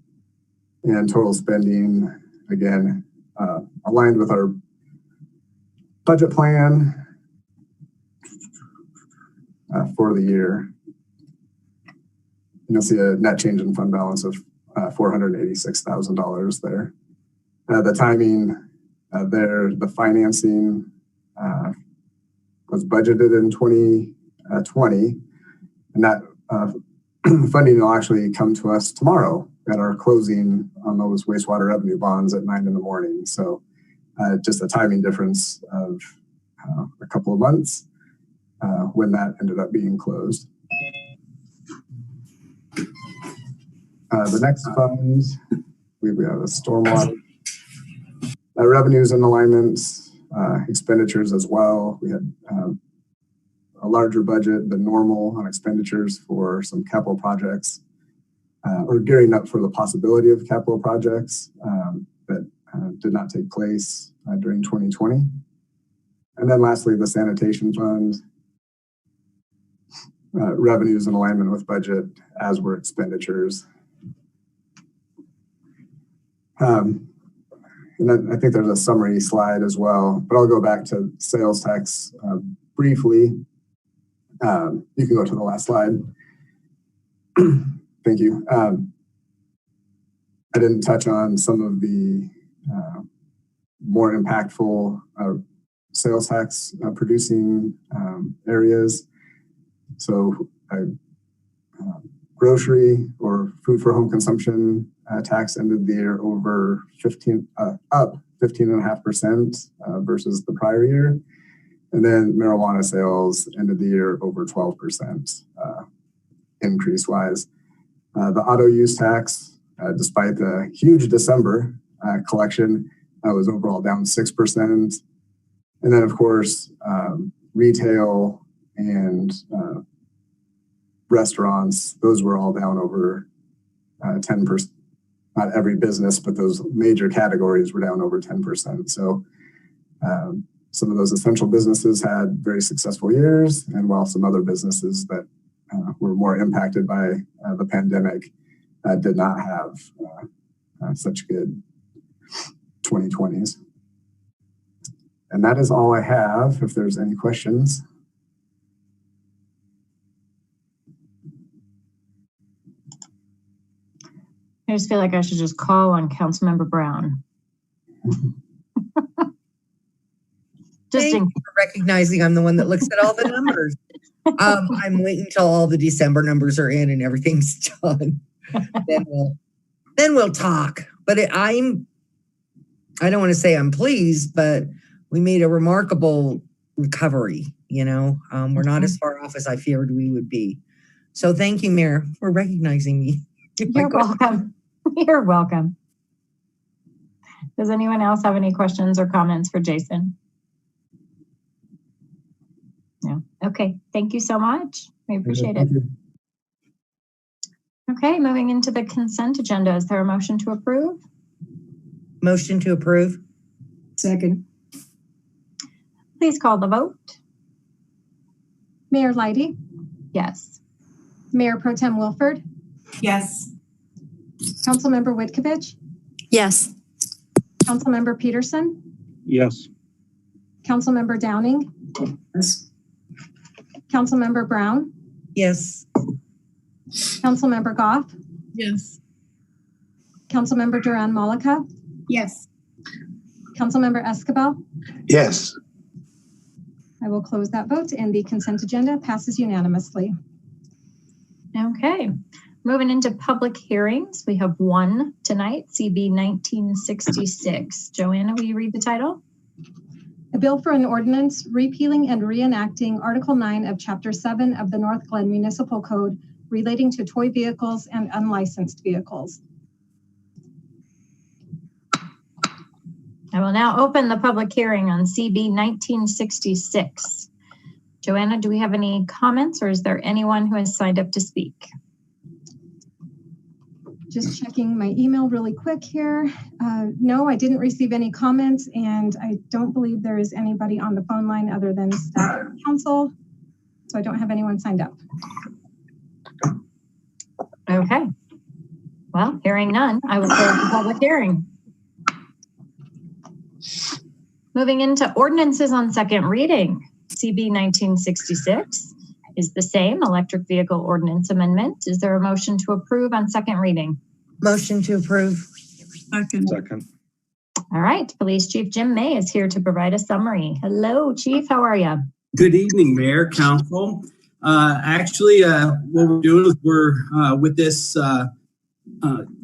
and total spending, again, aligned with our budget plan for the year. You'll see a net change in fund balance of $486,000 there. The timing there, the financing was budgeted in 2020, and that funding will actually come to us tomorrow at our closing on those wastewater revenue bonds at 9 in the morning. So just a timing difference of a couple of months when that ended up being closed. The next fund, we have a stormwater. Revenues and alignments, expenditures as well. We had a larger budget than normal on expenditures for some capital projects. Or gearing up for the possibility of capital projects that did not take place during 2020. And then lastly, the sanitation fund, revenues in alignment with budget, as were expenditures. And then I think there's a summary slide as well, but I'll go back to sales tax briefly. You can go to the last slide. Thank you. I didn't touch on some of the more impactful sales tax producing areas. So grocery or food for home consumption tax ended the year over up 15.5% versus the prior year. And then marijuana sales ended the year over 12% increase wise. The auto use tax, despite the huge December collection, was overall down 6%. And then, of course, retail and restaurants, those were all down over 10%. Not every business, but those major categories were down over 10%. So some of those essential businesses had very successful years, and while some other businesses that were more impacted by the pandemic did not have such good 2020s. And that is all I have. If there's any questions. I just feel like I should just call on Councilmember Brown. Thank you for recognizing I'm the one that looks at all the numbers. I'm waiting until all the December numbers are in and everything's done. then we'll talk. But I don't want to say I'm pleased, but we made a remarkable recovery. You know, we're not as far off as I feared we would be. So thank you, Mayor, for recognizing me. You're welcome. You're welcome. Does anyone else have any questions or comments for Jason? No. Okay. Thank you so much. We appreciate it. Okay. Moving into the consent agenda. Is there a motion to approve? Motion to approve. Second. Please call the vote. Mayor Leidy, Yes. Mayor Pro Tem Wilford, Yes. Councilmember Whitkovich, Yes. Councilmember Peterson, Yes. Councilmember Downing, Yes. Councilmember Brown, Yes. Councilmember Goff, Yes. Councilmember Duran Malika, Yes. Councilmember Escobar. Yes. I will close that vote and the consent agenda passes unanimously. Okay. Moving into public hearings, we have one tonight, CB 1966. Joanna, will you read the title? A bill for an ordinance repealing and reenacting Article 9 of Chapter 7 of the Northglenn Municipal Code relating to toy vehicles and unlicensed vehicles. I will now open the public hearing on CB 1966. Joanna, do we have any comments or is there anyone who has signed up to speak? Just checking my email really quick here. No, I didn't receive any comments and I don't believe there is anybody on the phone line other than staff and council. So I don't have anyone signed up. Okay. Well, hearing none, I will close the public hearing. Moving into ordinances on second reading. CB 1966 is the same electric vehicle ordinance amendment. Is there a motion to approve on second reading? Motion to approve. Second. All right. Police Chief Jim May is here to provide a summary. Hello, Chief. How are you? Good evening, Mayor, Council. What we're doing is we're with this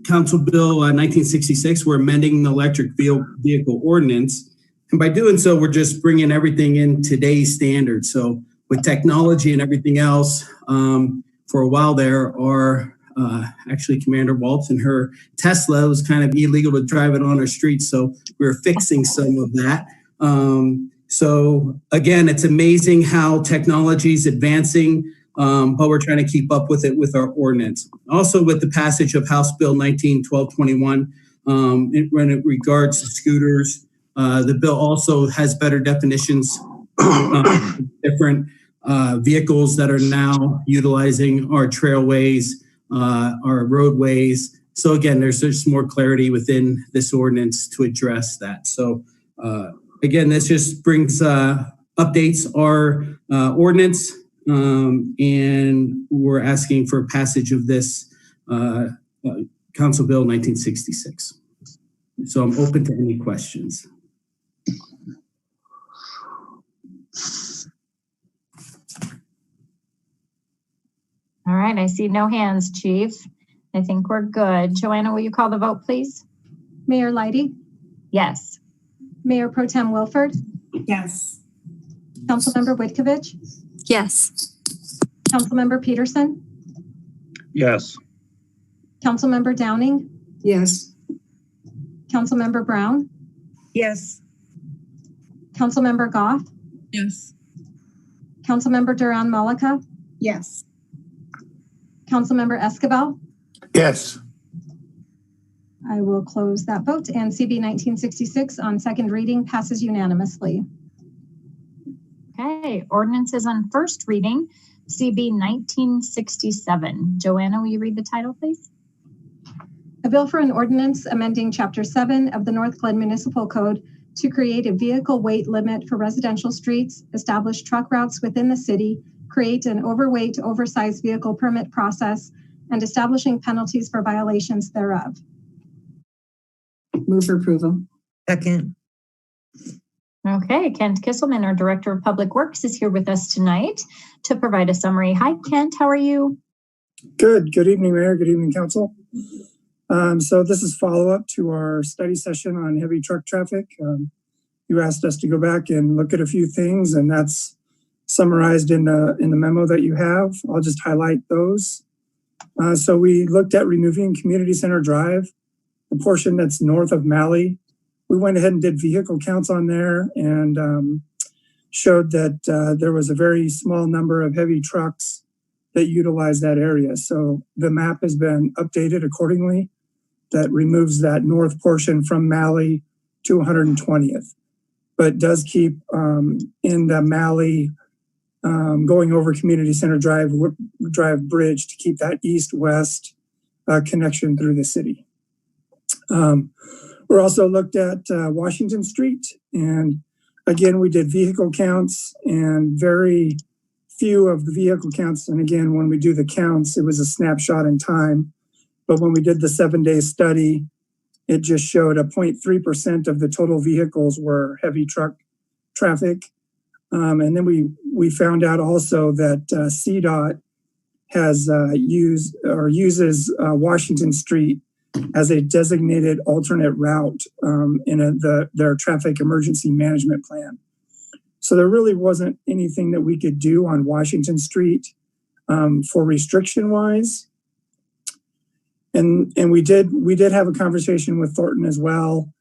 Council Bill 1966, we're amending the electric vehicle ordinance. And by doing so, we're just bringing everything in today's standards. So with technology and everything else, for a while there, our actually Commander Waltz and her Tesla was kind of illegal to drive it on our streets. So we're fixing some of that. So again, it's amazing how technology is advancing, but we're trying to keep up with it with our ordinance. Also with the passage of House Bill 19-1221, when it regards to scooters, the bill also has better definitions, different vehicles that are now utilizing our trailways, our roadways. So again, there's just more clarity within this ordinance to address that. So again, this just brings updates our ordinance, and we're asking for passage of this Council Bill 1966. So I'm open to any questions. All right. I see no hands, Chief. I think we're good. Joanna, will you call the vote, please? Mayor Leidy? Yes. Mayor Pro Tem Wilford? Yes. Councilmember Whitkovich? Yes. Councilmember Peterson? Yes. Councilmember Downing? Yes. Councilmember Brown? Yes. Councilmember Goff? Yes. Councilmember Duran Malika? Yes. Councilmember Escobar? Yes. I will close that vote and CB 1966 on second reading passes unanimously. Okay. Ordinances on first reading, CB 1967. Joanna, will you read the title, please? A bill for an ordinance amending Chapter 7 of the Northglenn Municipal Code to create a vehicle weight limit for residential streets, establish truck routes within the city, create an overweight to oversized vehicle permit process, and establishing penalties for violations thereof. Move for approval. Second. Okay. Kent Kisselman, our Director of Public Works, is here with us tonight to provide a summary. Hi, Kent. How are you? Good. Good evening, Mayor. Good evening, Council. So this is follow-up to our study session on heavy truck traffic. You asked us to go back and look at a few things, and that's summarized in the memo that you have. I'll just highlight those. So we looked at removing Community Center Drive, the portion that's north of Malley. We went ahead and did vehicle counts on there and showed that there was a very small number of heavy trucks that utilize that area. So the map has been updated accordingly. That removes that north portion from Malley to 120th, but does keep in the Malley going over Community Center Drive Bridge to keep that east-west connection through the city. We're also looked at Washington Street, and again, we did vehicle counts, and very few of the vehicle counts. And again, when we do the counts, it was a snapshot in time. But when we did the 7-day study, it just showed a 0.3% of the total vehicles were heavy truck traffic. And then we found out also that CDOT has uses Washington Street as a designated alternate route in their traffic emergency management plan. So there really wasn't anything that we could do on Washington Street for restriction wise. And we did have a conversation with Thornton as well,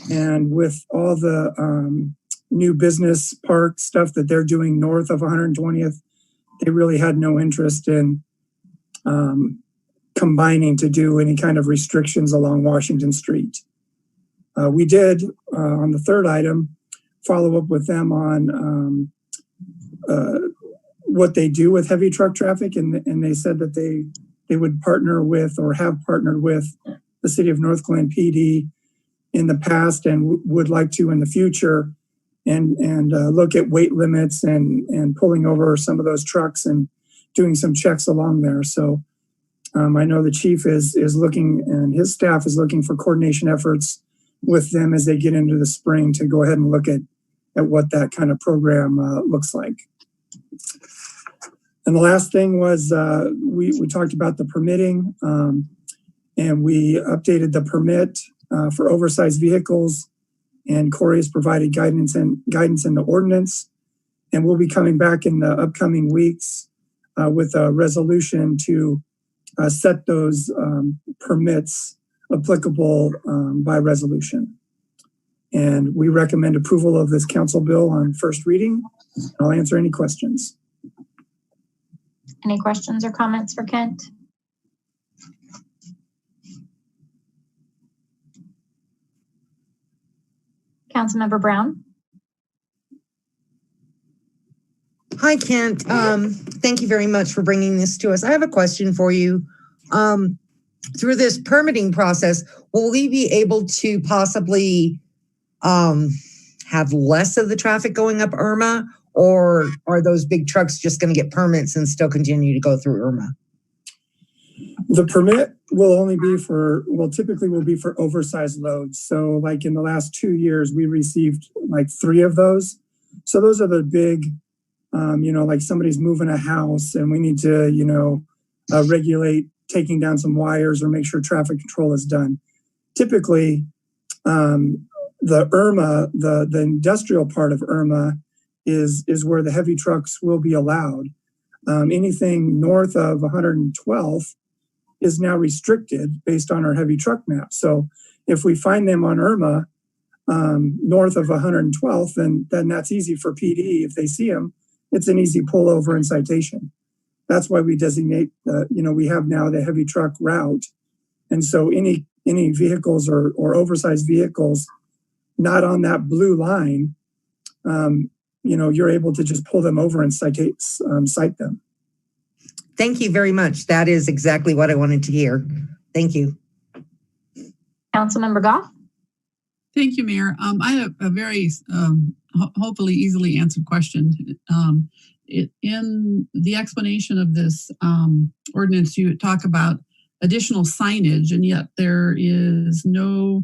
and with all the new business park stuff that they're doing north of 120th, they really had no interest in combining to do any kind of restrictions along Washington Street. We did, on the third item, follow up with them on what they do with heavy truck traffic, and they said that they would partner with or have partnered with the city of Northglenn PD in the past and would like to in the future, and look at weight limits and pulling over some of those trucks and doing some checks along there. So I know the chief is looking, and his staff is looking for coordination efforts with them as they get into the spring to go ahead and look at what that kind of program looks like. And the last thing was we talked about the permitting, and we updated the permit for oversized vehicles, and Corey has provided guidance in the ordinance, and we'll be coming back in the upcoming weeks with a resolution to set those permits applicable by resolution. And we recommend approval of this council bill on first reading. I'll answer any questions. Any questions or comments for Kent? Councilmember Brown. Hi, Kent. Thank you very much for bringing this to us. I have a question for you. Through this permitting process, will we be able to possibly have less of the traffic going up Irma, or are those big trucks just going to get permits and still continue to go through Irma? The permit will only be typically will be for oversized loads. So like in the last 2 years, we received like 3 of those. So those are the big, like somebody's moving a house and we need to, regulate taking down some wires or make sure traffic control is done. Typically, the Irma, the industrial part of Irma is where the heavy trucks will be allowed. Anything north of 112th is now restricted based on our heavy truck map. So if we find them on Irma north of 112th, then that's easy for PD. If they see them, it's an easy pullover and citation. That's why we designate, we have now the heavy truck route. And so any vehicles or oversized vehicles not on that blue line, you're able to just pull them over and cite them. Thank you very much. That is exactly what I wanted to hear. Thank you. Councilmember Goff. Thank you, Mayor. I have a very hopefully easily answered question. In the explanation of this ordinance, you talk about additional signage, and yet there is no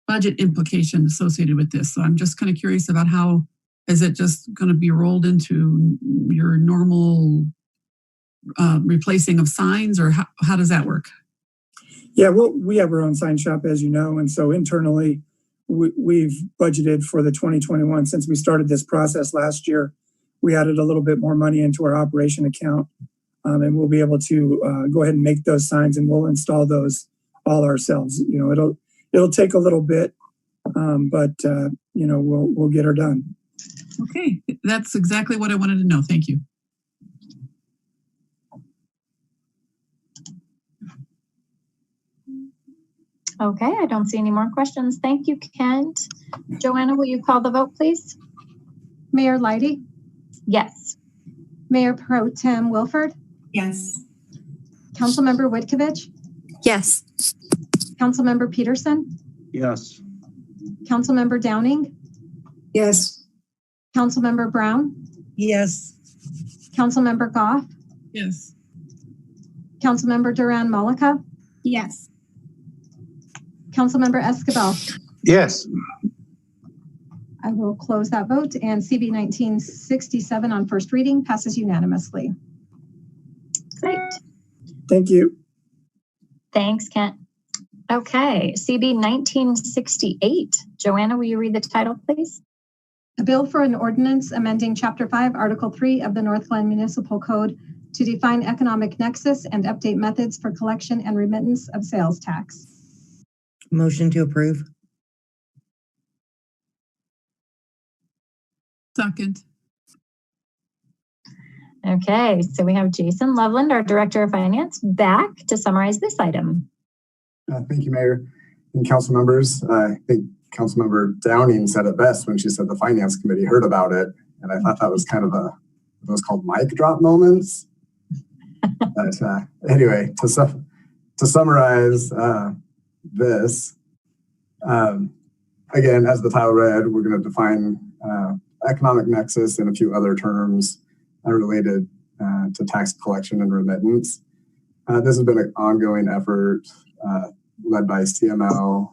budget implication associated with this. So I'm just kind of curious about how is it just going to be rolled into your normal replacing of signs, or how does that work? Yeah, well, we have our own sign shop, as you know, and so internally we've budgeted for the 2021. Since we started this process last year, we added a little bit more money into our operation account, and we'll be able to go ahead and make those signs, and we'll install those all ourselves. It'll take a little bit, but we'll get her done. Okay, that's exactly what I wanted to know. Thank you. Okay, I don't see any more questions. Thank you, Kent. Joanna, will you call the vote, please? Mayor Leidy? Yes. Mayor Pro Tem Wilford? Yes. Councilmember Witkovich? Yes. Councilmember Peterson, Yes. Councilmember Downing, Yes. Councilmember Brown, Yes. Councilmember Goff, Yes. Councilmember Duran Malika, Yes. Councilmember Escabel. Yes. I will close that vote, and CB 1967 on first reading passes unanimously. Great. Thank you. Thanks, Kent. Okay, CB 1968. Joanna, will you read the title, please? A bill for an ordinance amending Chapter 5, Article 3 of the Northglenn Municipal Code to define economic nexus and update methods for collection and remittance of sales tax. Motion to approve. Second. Okay, so we have Jason Loveland, our Director of Finance, back to summarize this item. Thank you, Mayor and council members. I think Councilmember Downing said it best when she said the Finance Committee heard about it. And I thought that was kind of those called mic drop moments. But anyway, to summarize this, again, as the title read, we're going to define economic nexus and a few other terms related to tax collection and remittance. This has been an ongoing effort led by CML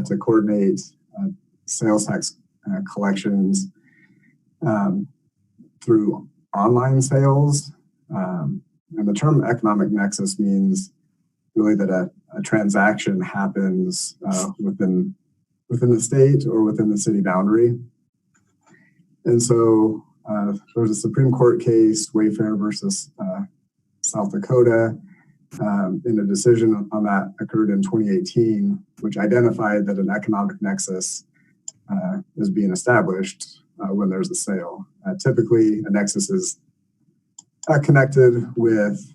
to coordinate sales tax collections through online sales. And the term economic nexus means really that a transaction happens within the state or within the city boundary. And so there was a Supreme Court case, Wayfair versus South Dakota, and a decision on that occurred in 2018, which identified that an economic nexus is being established when there's a sale. Typically, a nexus is connected with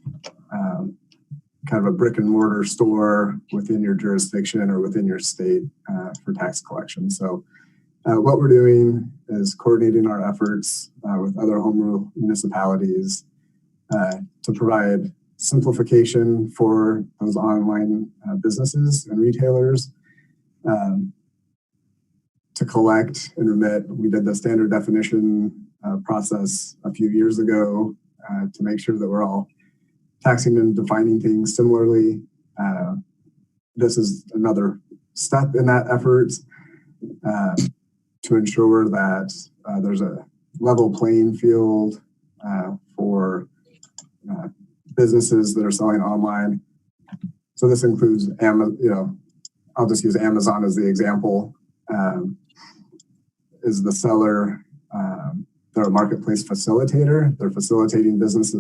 kind of a brick and mortar store within your jurisdiction or within your state for tax collection. So what we're doing is coordinating our efforts with other home rule municipalities to provide simplification for those online businesses and retailers to collect and remit. We did the standard definition process a few years ago to make sure that we're all taxing and defining things similarly. This is another step in that effort to ensure that there's a level playing field for businesses that are selling online. So this includes I'll just use Amazon as the example. Is the seller, they're a marketplace facilitator. They're facilitating business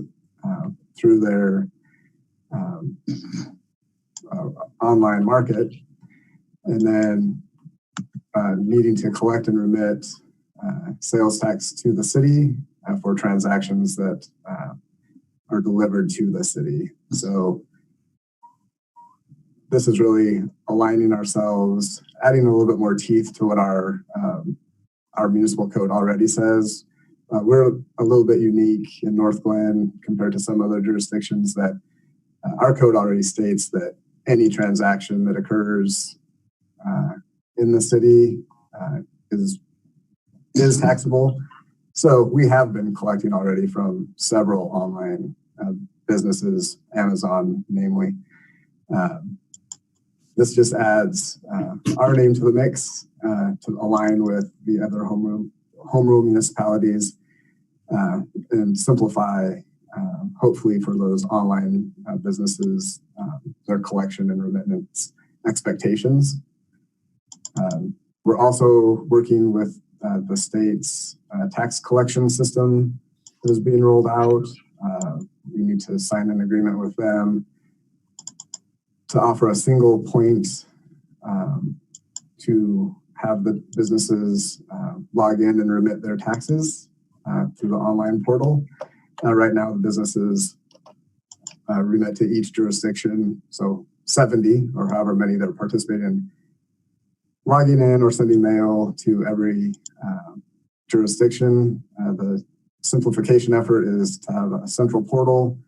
through their online market, and then needing to collect and remit sales tax to the city for transactions that are delivered to the city. So this is really aligning ourselves, adding a little bit more teeth to what our municipal code already says. We're a little bit unique in Northglenn compared to some other jurisdictions that our code already states that any transaction that occurs in the city is taxable. So we have been collecting already from several online businesses, Amazon namely. This just adds our name to the mix to align with the other home rule municipalities and simplify, hopefully for those online businesses, their collection and remittance expectations. We're also working with the state's tax collection system that is being rolled out. We need to sign an agreement with them to offer a single point to have the businesses log in and remit their taxes through the online portal. Right now, the businesses remit to each jurisdiction, so 70 or however many that are participating in logging in or sending mail to every jurisdiction. The simplification effort is to have a central portal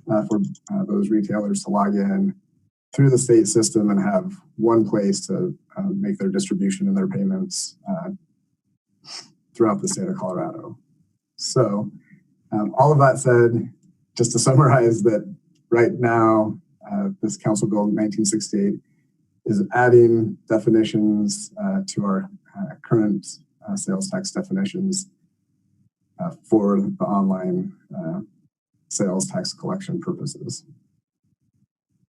for those retailers to log in, through the state system and have one place to make their distribution and their payments throughout the state of Colorado. So all of that said, just to summarize that right now, this Council Bill 1968 is adding definitions to our current sales tax definitions for the online sales tax collection purposes.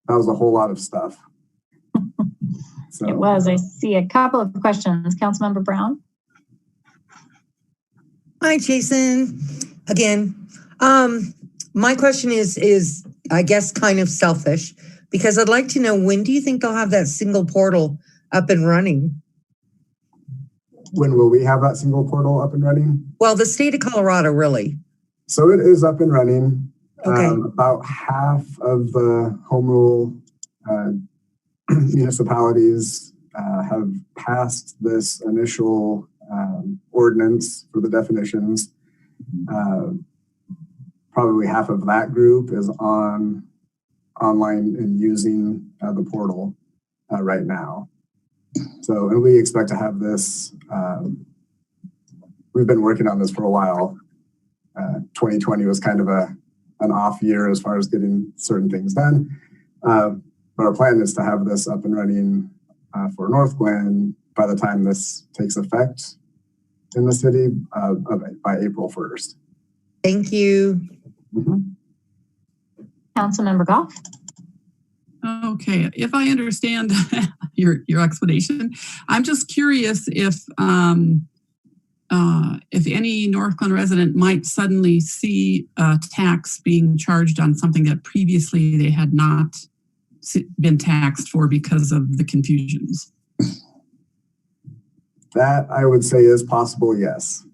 That was a whole lot of stuff. So, it was. I see a couple of questions. Councilmember Brown. Hi, Jason. Again, my question is I guess kind of selfish, because I'd like to know, when do you think they'll have that single portal up and running? When will we have that single portal up and running? Well, the state of Colorado, really. So it is up and running. Okay. About half of the home rule municipalities have passed this initial ordinance for the definitions. Probably half of that group is online and using the portal right now. So, and we expect to have this, we've been working on this for a while. 2020 was kind of an off year as far as getting certain things done. But our plan is to have this up and running for Northglenn by the time this takes effect in the city by April 1st. Thank you. Mm-hmm. Councilmember Goff. Okay, if I understand your explanation, I'm just curious if any Northglenn resident might suddenly see a tax being charged on something that previously they had not been taxed for because of the confusions. That I would say is possible, yes.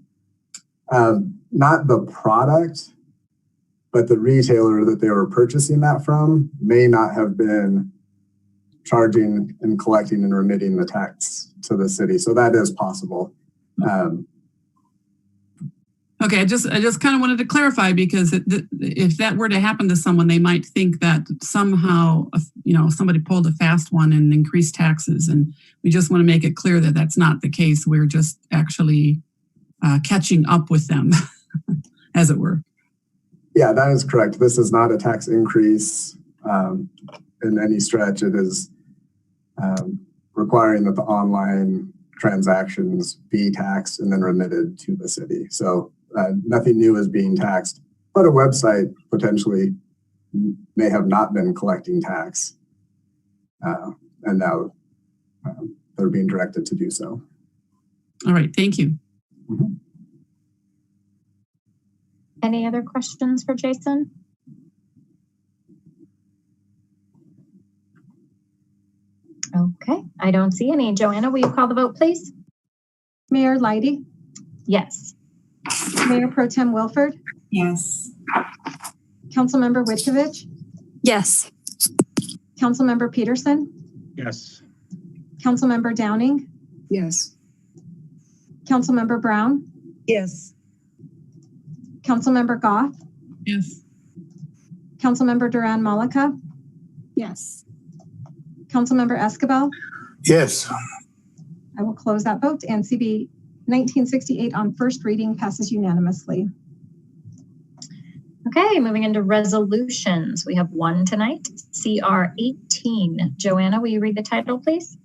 Not the product, but the retailer that they were purchasing that from may not have been charging and collecting and remitting the tax to the city. So that is possible. Okay, I just kind of wanted to clarify, because if that were to happen to someone, they might think that somehow, somebody pulled a fast one and increased taxes. And we just want to make it clear that that's not the case. We're just actually catching up with them, as it were. Yeah, that is correct. This is not a tax increase in any stretch. It is requiring that the online transactions be taxed and then remitted to the city. So nothing new is being taxed, but a website potentially may have not been collecting tax. And now they're being directed to do so. All right, thank you. Mm-hmm. Any other questions for Jason? Okay, I don't see any. Joanna, will you call the vote, please? Mayor Leidy? Yes. Mayor Pro Tem Wilford? Yes. Councilmember Witkovich? Yes. Councilmember Peterson? Yes. Councilmember Downing? Yes. Councilmember Brown? Yes. Councilmember Goff? Yes. Councilmember Duran Malika? Yes. Councilmember Escobar? Yes. I will close that vote, and CB 1968 on first reading passes unanimously. Okay, moving into resolutions. We have one tonight, CR 18. Joanna, will you read the title, please?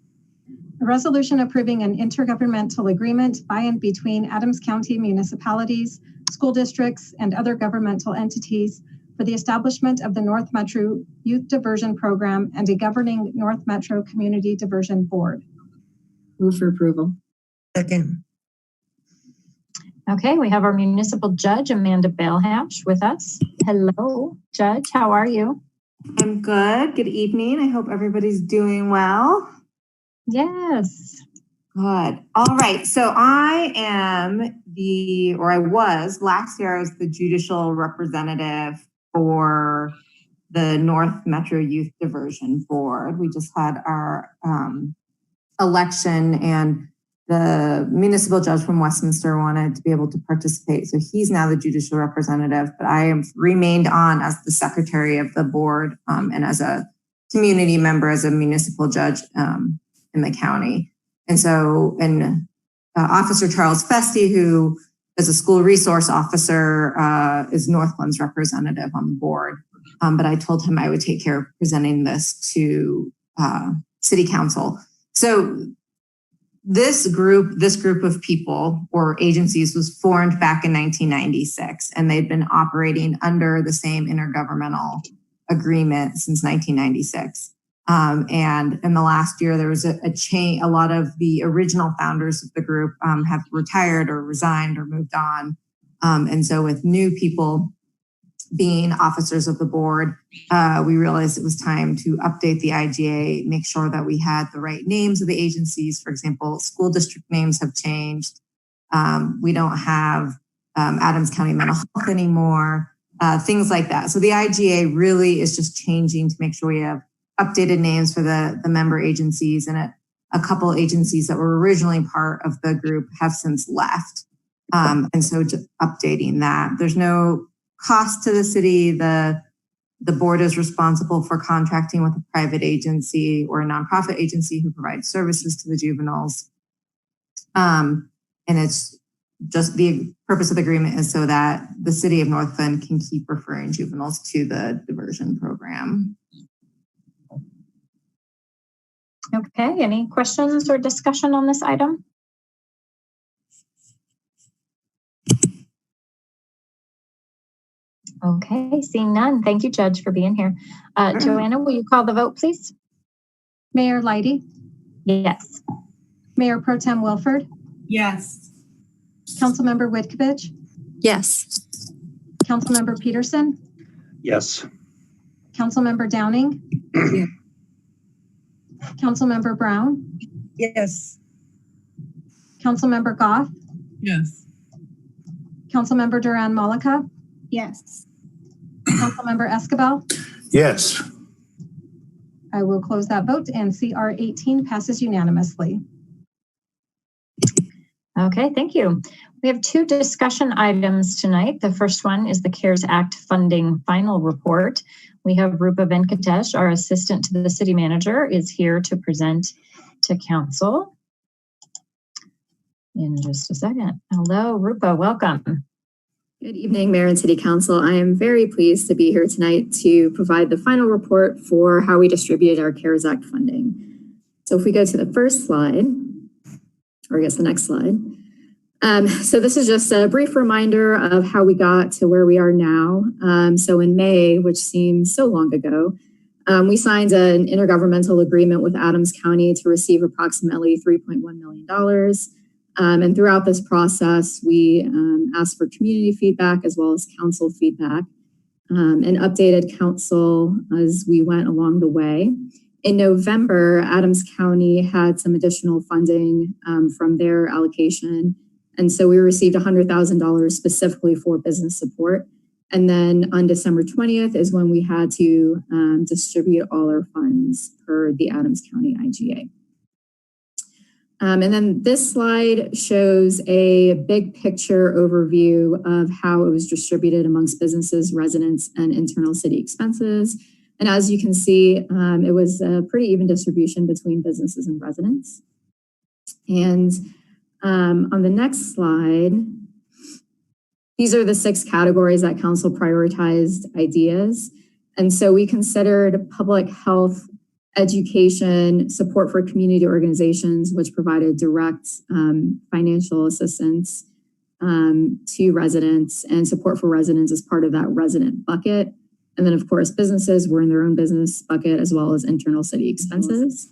A resolution approving an intergovernmental agreement by and between Adams County municipalities, school districts, and other governmental entities for the establishment of the North Metro Youth Diversion Program and a governing North Metro Community Diversion Board. Move for approval. Second. Okay, we have our municipal judge, Amanda Bailhash, with us. Hello, Judge, how are you? I'm good. Good evening. I hope everybody's doing well. Yes. Good. All right. So I was last year, I was the judicial representative for the North Metro Youth Diversion Board. We just had our election, and the municipal judge from Westminster wanted to be able to participate. So he's now the judicial representative, but I have remained on as the secretary of the board and as a community member as a municipal judge in the county. And so, Officer Charles Festi, who is a school resource officer, is Northglenn's representative on the board. But I told him I would take care of presenting this to City Council. So this group of people or agencies was formed back in 1996, and they'd been operating under the same intergovernmental agreement since 1996. And in the last year, there was a change. A lot of the original founders of the group have retired or resigned or moved on. And so with new people being officers of the board, we realized it was time to update the IGA, make sure that we had the right names of the agencies. For example, school district names have changed. We don't have Adams County Mental Health anymore, things like that. So the IGA really is just changing to make sure we have updated names for the member agencies, and a couple agencies that were originally part of the group have since left. And so just updating that. There's no cost to the city. The board is responsible for contracting with a private agency or a nonprofit agency who provides services to the juveniles. And it's just the purpose of the agreement is so that the city of Northglenn can keep referring juveniles to the diversion program. Okay, any questions or discussion on this item? Okay, seeing none. Thank you, Judge, for being here. Joanna, will you call the vote, please? Mayor Leidy? Yes. Mayor Pro Tem Wilford? Yes. Councilmember Whitkovich? Yes. Councilmember Peterson? Yes. Councilmember Downing? Yes. Councilmember Brown? Yes. Councilmember Goff? Yes. Councilmember Duran Malika? Yes. Councilmember Escabel? Yes. I will close that vote, and CR 18 passes unanimously. Okay, thank you. We have two discussion items tonight. The first one is the CARES Act funding final report. We have Rupa Venkatesh, our assistant to the city manager, is here to present to council in just a second. Hello, Rupa, welcome. Good evening, Mayor and City Council. I am very pleased to be here tonight to provide the final report for how we distributed our CARES Act funding. So if we go to the first slide, or I guess the next slide. So this is just a brief reminder of how we got to where we are now. So in May, which seems so long ago, we signed an intergovernmental agreement with Adams County to receive approximately $3.1 million. And throughout this process, we asked for community feedback as well as council feedback and updated council as we went along the way. In November, Adams County had some additional funding from their allocation. And so we received $100,000 specifically for business support. And then on December 20th is when we had to distribute all our funds per the Adams County IGA. And then this slide shows a big picture overview of how it was distributed amongst businesses, residents, and internal city expenses. And as you can see, it was a pretty even distribution between businesses and residents. And on the next slide, these are the 6 categories that council prioritized ideas. And so we considered public health, education, support for community organizations, which provided direct financial assistance to residents, and support for residents as part of that resident bucket. And then, of course, businesses were in their own business bucket, as well as internal city expenses.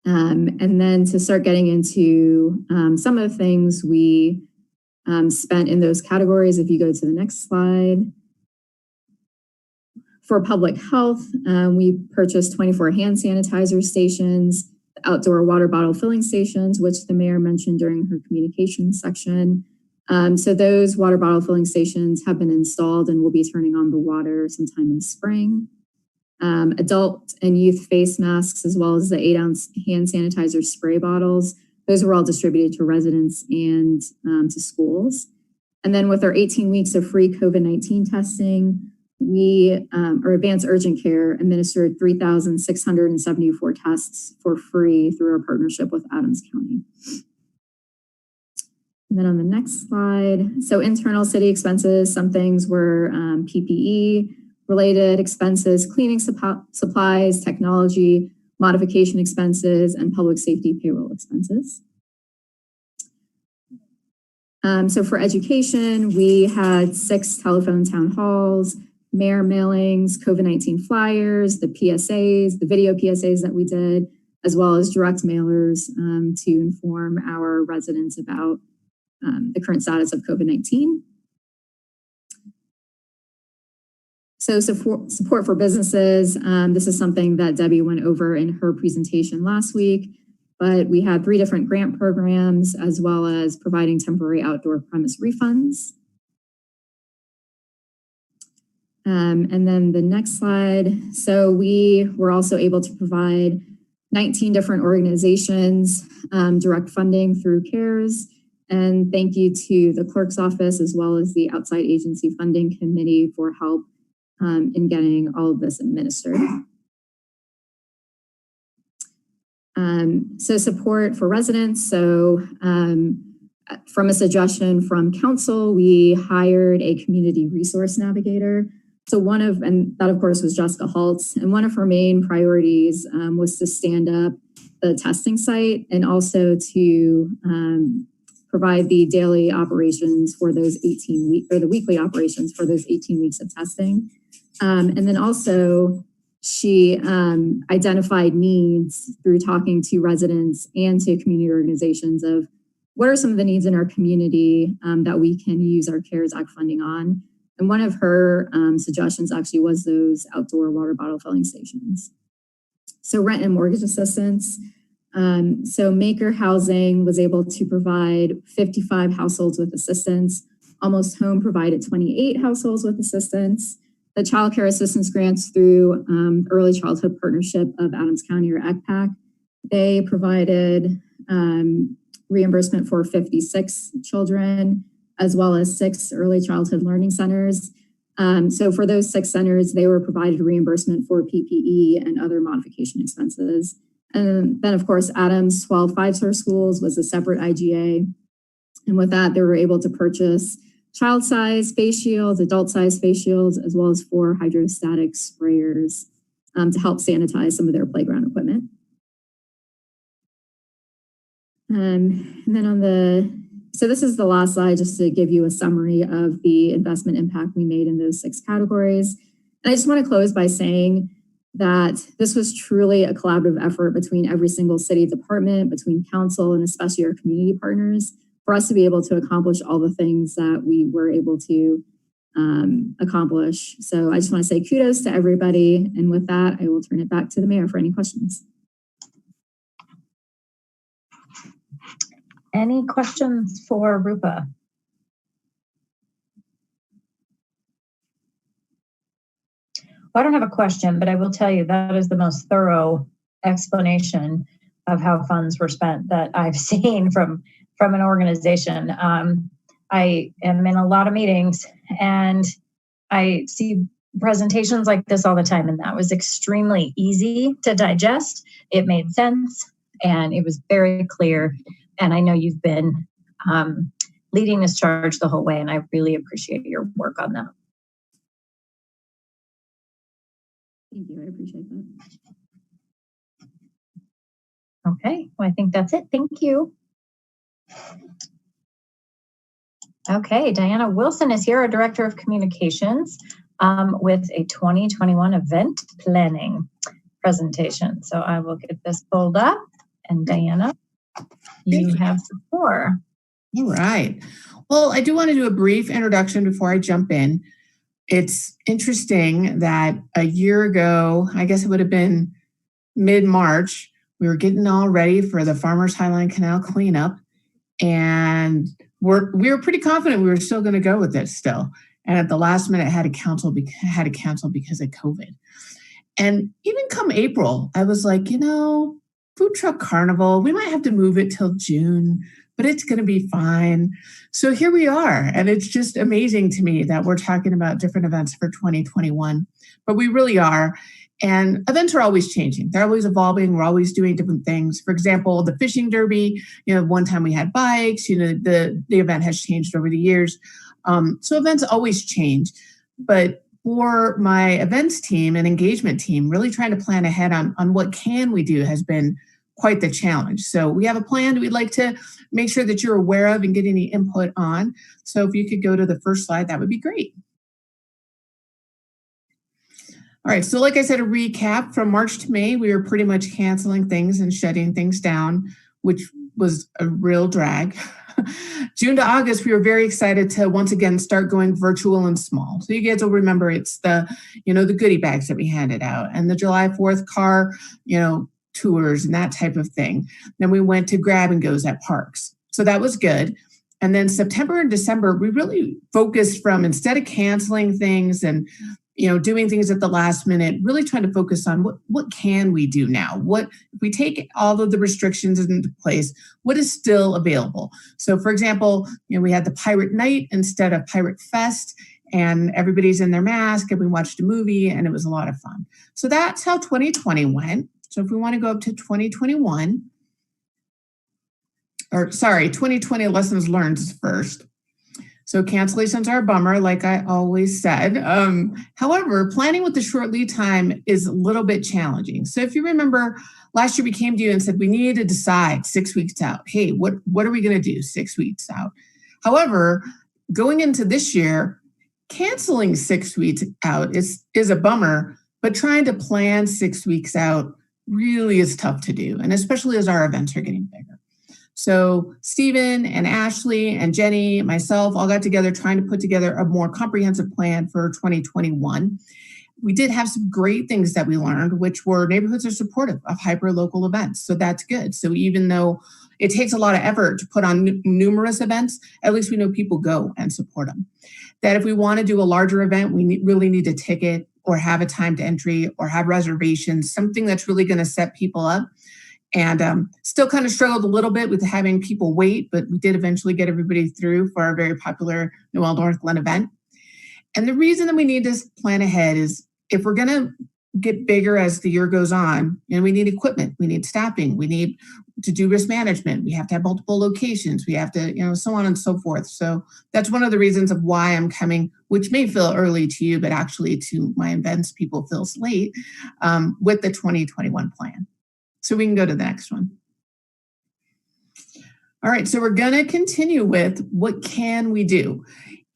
And then to start getting into some of the things we spent in those categories, if you go to the next slide. For public health, we purchased 24 hand sanitizer stations, outdoor water bottle filling stations, which the mayor mentioned during her communications section. So those water bottle filling stations have been installed and will be turning on the water sometime in spring. Adult and youth face masks, as well as the 8-ounce hand sanitizer spray bottles. Those were all distributed to residents and to schools. And then with our 18 weeks of free COVID-19 testing, or Advanced Urgent Care, administered 3,674 tests for free through our partnership with Adams County. And then on the next slide, so internal city expenses, some things were PPE related expenses, cleaning supplies, technology, modification expenses, and public safety payroll expenses. So for education, we had 6 telephone town halls, mayor mailings, COVID-19 flyers, the PSAs, the video PSAs that we did, as well as direct mailers to inform our residents about the current status of COVID-19. So support for businesses. This is something that Debbie went over in her presentation last week, but we had 3 different grant programs as well as providing temporary outdoor premise refunds. And then the next slide. So we were also able to provide 19 different organizations direct funding through CARES. And thank you to the clerk's office as well as the outside agency funding committee for help in getting all of this administered. So support for residents. So from a suggestion from council, we hired a community resource navigator. So and that of course was Jessica Haltz. And one of her main priorities was to stand up the testing site and also to provide the daily operations for those 18 weeks, or the weekly operations for those 18 weeks of testing. And then also she identified needs through talking to residents and to community organizations of what are some of the needs in our community that we can use our CARES Act funding on. And one of her suggestions actually was those outdoor water bottle filling stations. So rent and mortgage assistance. So Maker Housing was able to provide 55 households with assistance. Almost Home provided 28 households with assistance. The child care assistance grants through Early Childhood Partnership of Adams County, or ECPAC, they provided reimbursement for 56 children, as well as 6 early childhood learning centers. So for those 6 centers, they were provided reimbursement for PPE and other modification expenses. And then of course, Adams 12 5-star schools was a separate IGA. And with that, they were able to purchase child-size face shields, adult-size face shields, as well as 4 hydrostatic sprayers to help sanitize some of their playground equipment. And then so this is the last slide, just to give you a summary of the investment impact we made in those 6 categories. And I just want to close by saying that this was truly a collaborative effort between every single city department, between council, and especially our community partners, for us to be able to accomplish all the things that we were able to accomplish. So I just want to say kudos to everybody. And with that, I will turn it back to the mayor for any questions. Any questions for Rupa? Well, I don't have a question, but I will tell you that is the most thorough explanation of how funds were spent that I've seen from an organization. I am in a lot of meetings and I see presentations like this all the time, and that was extremely easy to digest. It made sense and it was very clear. And I know you've been leading this charge the whole way, and I really appreciate your work on that. Thank you, I appreciate that. Okay, well, I think that's it. Thank you. Okay, Diana Wilson is here, our Director of Communications, with a 2021 event planning presentation. So I will get this pulled up, and Diana, you have the floor. All right. Well, I do want to do a brief introduction before I jump in. It's interesting that a year ago, I guess it would have been mid-March, we were getting all ready for the Farmers Highline Canal cleanup, and we were pretty confident we were still going to go with this still. And at the last minute, had to cancel because of COVID. And even come April, I was like, food truck carnival, we might have to move it till June. but it's going to be fine. So here we are. And it's just amazing to me that we're talking about different events for 2021, but we really are. And events are always changing. They're always evolving. We're always doing different things. For example, the fishing derby, one time we had bikes, the event has changed over the years. So events always change. But for my events team and engagement team, really trying to plan ahead on what can we do has been quite the challenge. So we have a plan that we'd like to make sure that you're aware of and get any input on. So if you could go to the first slide, that would be great. All right, so like I said, a recap from March to May, we were pretty much canceling things and shutting things down, which was a real drag. June to August, we were very excited to once again start going virtual and small. So you guys will remember it's the goodie bags that we handed out and the July 4th car, tours and that type of thing. Then we went to grab and goes at parks. So that was good. And then September and December, we really focused from instead of canceling things and doing things at the last minute, really trying to focus on what can we do now? What if we take all of the restrictions into place, what is still available? So for example, we had the Pirate Night instead of Pirate Fest, and everybody's in their mask and we watched a movie and it was a lot of fun. So that's how 2020 went. So if we want to go up to 2021, 2020 lessons learned first. So cancellations are a bummer, like I always said. However, planning with the short lead time is a little bit challenging. So if you remember, last year we came to you and said we needed to decide 6 weeks out. Hey, what are we going to do 6 weeks out? However, going into this year, canceling 6 weeks out is a bummer, but trying to plan 6 weeks out really is tough to do, and especially as our events are getting bigger. So Stephen and Ashley and Jenny, myself, all got together trying to put together a more comprehensive plan for 2021. We did have some great things that we learned, which were neighborhoods are supportive of hyper-local events. So that's good. So even though it takes a lot of effort to put on numerous events, at least we know people go and support them. That if we want to do a larger event, we really need a ticket or have a timed entry or have reservations, something that's really going to set people up. And still kind of struggled a little bit with having people wait, but we did eventually get everybody through for our very popular Noel Northglenn event. And the reason that we need to plan ahead is if we're going to get bigger as the year goes on, we need equipment, we need staffing, we need to do risk management, we have to have multiple locations, we have to, so on and so forth. So that's one of the reasons of why I'm coming, which may feel early to you, but actually to my events people feels late, with the 2021 plan. So we can go to the next one. All right, so we're going to continue with what can we do?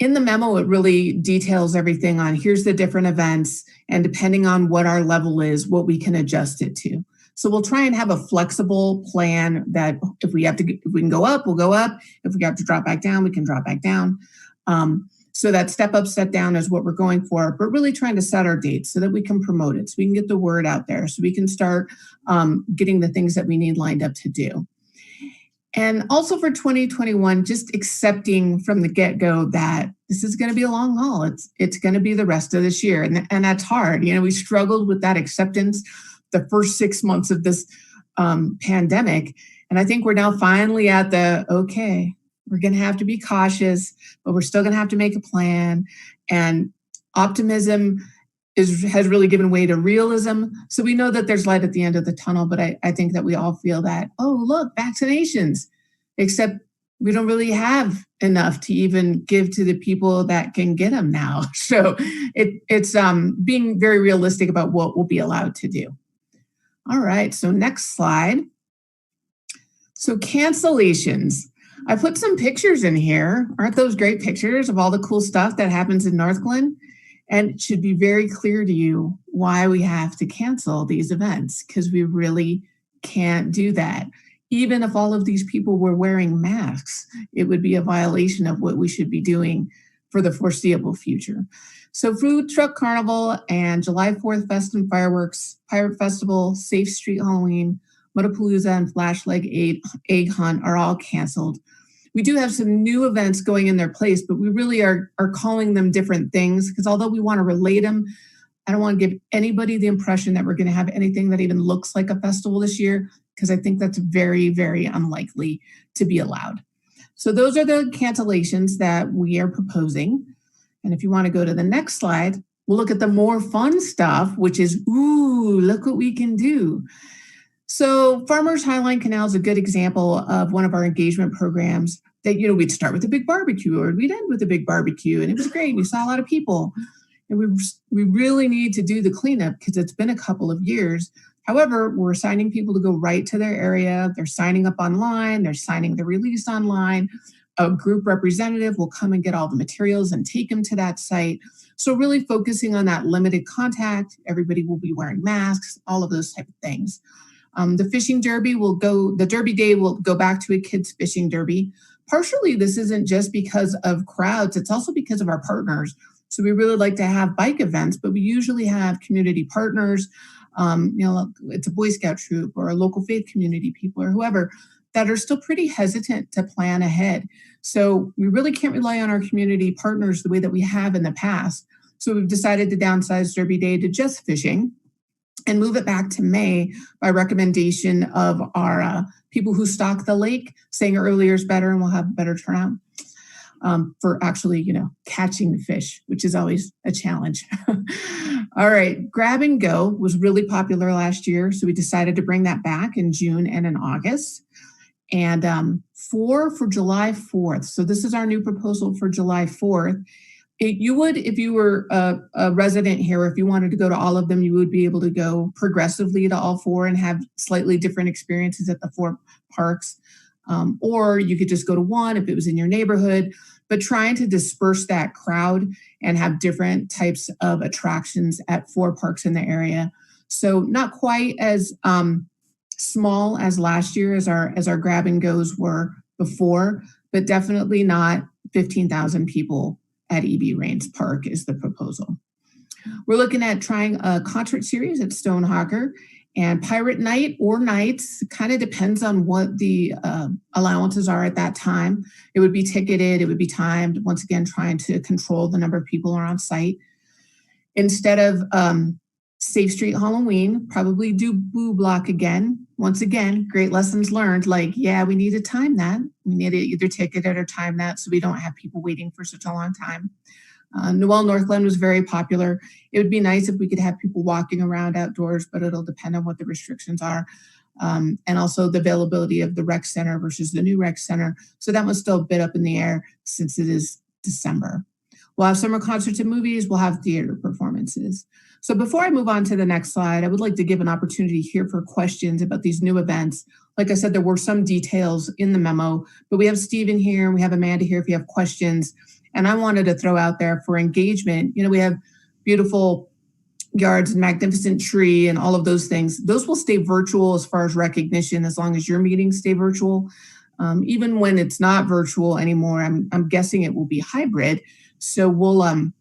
In the memo, it really details everything on here's the different events, and depending on what our level is, what we can adjust it to. So we'll try and have a flexible plan that if we can go up, we'll go up. If we have to drop back down, we can drop back down. So that step up, step down is what we're going for, but really trying to set our dates so that we can promote it, so we can get the word out there, so we can start getting the things that we need lined up to do. And also for 2021, just accepting from the get-go that this is going to be a long haul. It's going to be the rest of this year. And that's hard. We struggled with that acceptance the first 6 months of this pandemic. And I think we're now finally at okay, we're going to have to be cautious, but we're still going to have to make a plan. And optimism has really given way to realism. So we know that there's light at the end of the tunnel, but I think that we all feel that, oh, look, vaccinations, except we don't really have enough to even give to the people that can get them now. So it's being very realistic about what we'll be allowed to do. All right, so next slide. So cancellations. I put some pictures in here. Aren't those great pictures of all the cool stuff that happens in Northglenn? And it should be very clear to you why we have to cancel these events, because we really can't do that. Even if all of these people were wearing masks, it would be a violation of what we should be doing for the foreseeable future. So Food Truck Carnival and July 4th Fest and Fireworks, Pirate Festival, Safe Street Halloween, Mudapalooza, and Flashlight Egg Hunt are all canceled. We do have some new events going in their place, but we really are calling them different things, because although we want to relate them, I don't want to give anybody the impression that we're going to have anything that even looks like a festival this year, because I think that's very, very unlikely to be allowed. So those are the cancellations that we are proposing. And if you want to go to the next slide, we'll look at the more fun stuff, which is, ooh, look what we can do. So Farmers Highline Canal is a good example of one of our engagement programs that, we'd start with a big barbecue or we'd end with a big barbecue. And it was great. We saw a lot of people. And we really need to do the cleanup because it's been a couple of years. However, we're assigning people to go right to their area. They're signing up online. They're signing the release online. A group representative will come and get all the materials and take them to that site. So really focusing on that limited contact. Everybody will be wearing masks, all of those type of things. The fishing derby the derby day will go back to a kids fishing derby. Partially, this isn't just because of crowds. It's also because of our partners. So we really like to have bike events, but we usually have community partners. It's a Boy Scout troop or a local faith community people or whoever that are still pretty hesitant to plan ahead. So we really can't rely on our community partners the way that we have in the past. So we've decided to downsize Derby Day to just fishing and move it back to May by recommendation of our people who stock the lake, saying earlier is better and we'll have better turnout for actually, catching fish, which is always a challenge. All right, grab and go was really popular last year. So we decided to bring that back in June and in August. And for July 4th. So this is our new proposal for July 4th. You would, if you were a resident here, if you wanted to go to all of them, you would be able to go progressively to all four and have slightly different experiences at the four parks. Or you could just go to one if it was in your neighborhood, but trying to disperse that crowd and have different types of attractions at four parks in the area. So not quite as small as last year as our grab and goes were before, but definitely not 15,000 people at EB Rains Park is the proposal. We're looking at trying a concert series at Stonehawker and Pirate Night or nights. Kind of depends on what the allowances are at that time. It would be ticketed, it would be timed. Once again, trying to control the number of people are on site. Instead of Safe Street Halloween, probably do Boo Block again. Once again, great lessons learned. We need to time that. We need to either ticket it or time that so we don't have people waiting for such a long time. Northglenn was very popular. It would be nice if we could have people walking around outdoors, but it'll depend on what the restrictions are. And also the availability of the rec center versus the new rec center. So that one's still a bit up in the air since it is December. We'll have summer concerts and movies. We'll have theater performances. So before I move on to the next slide, I would like to give an opportunity here for questions about these new events. Like I said, there were some details in the memo, but we have Stephen here and we have Amanda here if you have questions. And I wanted to throw out there for engagement, we have beautiful yards and magnificent tree and all of those things. Those will stay virtual as far as recognition, as long as your meetings stay virtual. Even when it's not virtual anymore, I'm guessing it will be hybrid. So we'll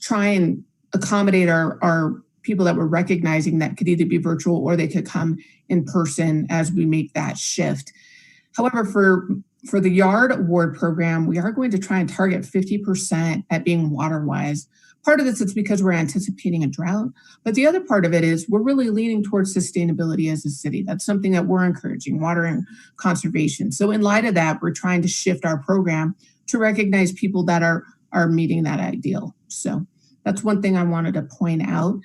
try and accommodate our people that we're recognizing that could either be virtual or they could come in person as we make that shift. However, for the yard award program, we are going to try and target 50% at being water-wise. Part of this is because we're anticipating a drought, but the other part of it is we're really leaning towards sustainability as a city. That's something that we're encouraging, water and conservation. So in light of that, we're trying to shift our program to recognize people that are meeting that ideal. So that's one thing I wanted to point out.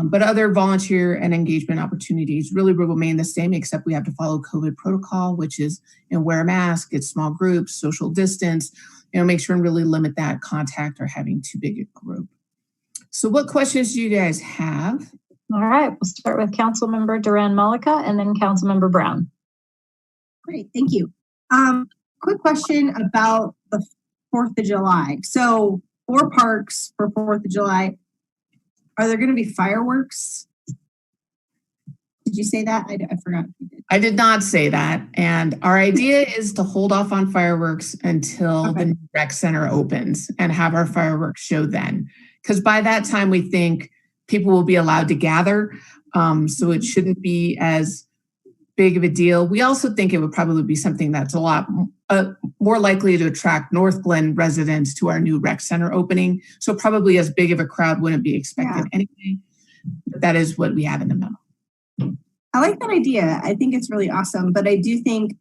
But other volunteer and engagement opportunities really will remain the same, except we have to follow COVID protocol, which is wear a mask, get small groups, social distance, make sure and really limit that contact or having too big a group. So what questions do you guys have? All right, we'll start with Councilmember Duran Malika and then Councilmember Brown. Great, thank you. Quick question about the 4th of July. So 4 parks for 4th of July. Are there going to be fireworks? Did you say that? I forgot if you did. I did not say that. And our idea is to hold off on fireworks until the rec center opens and have our fireworks show then. Because by that time, we think people will be allowed to gather. So it shouldn't be as big of a deal. We also think it would probably be something that's a lot more likely to attract Northglenn residents to our new rec center opening. So probably as big of a crowd wouldn't be expected anyway. But that is what we have in the memo. I like that idea. I think it's really awesome. But I do think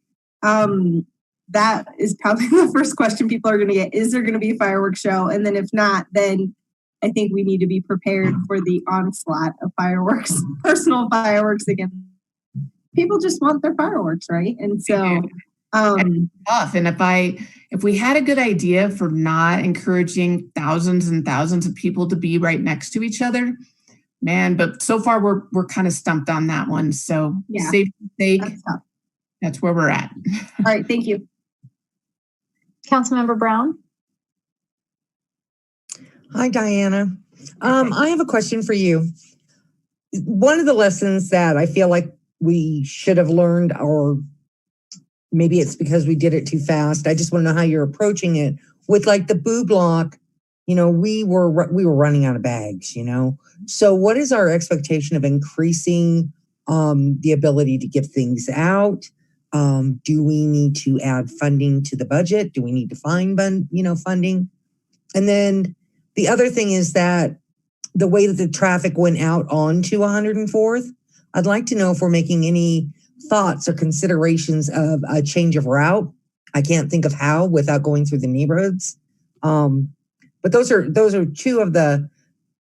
that is probably the first question people are going to get. Is there going to be a fireworks show? And then if not, then I think we need to be prepared for the onslaught of fireworks, personal fireworks again. People just want their fireworks, right? And so tough. And if we had a good idea for not encouraging thousands and thousands of people to be right next to each other, man, but so far we're kind of stumped on that one. So yeah, safety's sake, that's where we're at. All right, thank you. Councilmember Brown. Hi, Diana. I have a question for you. One of the lessons that I feel like we should have learned, or maybe it's because we did it too fast. I just want to know how you're approaching it with like the Boo Block. You know, we were running out of bags, you know? So what is our expectation of increasing the ability to give things out? Do we need to add funding to the budget? Do we need to find, funding? And then the other thing is that the way that the traffic went out onto 104th, I'd like to know if we're making any thoughts or considerations of a change of route. I can't think of how without going through the neighborhoods. But those are two of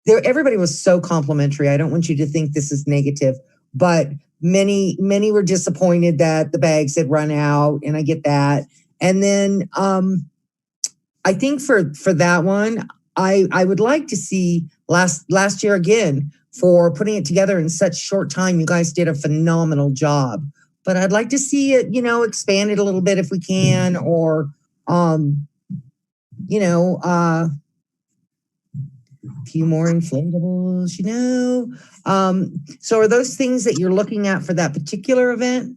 everybody was so complimentary. I don't want you to think this is negative, but many were disappointed that the bags had run out, and I get that. And then I think for that one, I would like to see last year again for putting it together in such short time. You guys did a phenomenal job, but I'd like to see it, expanded a little bit if we can, or a few more inflatables, So are those things that you're looking at for that particular event?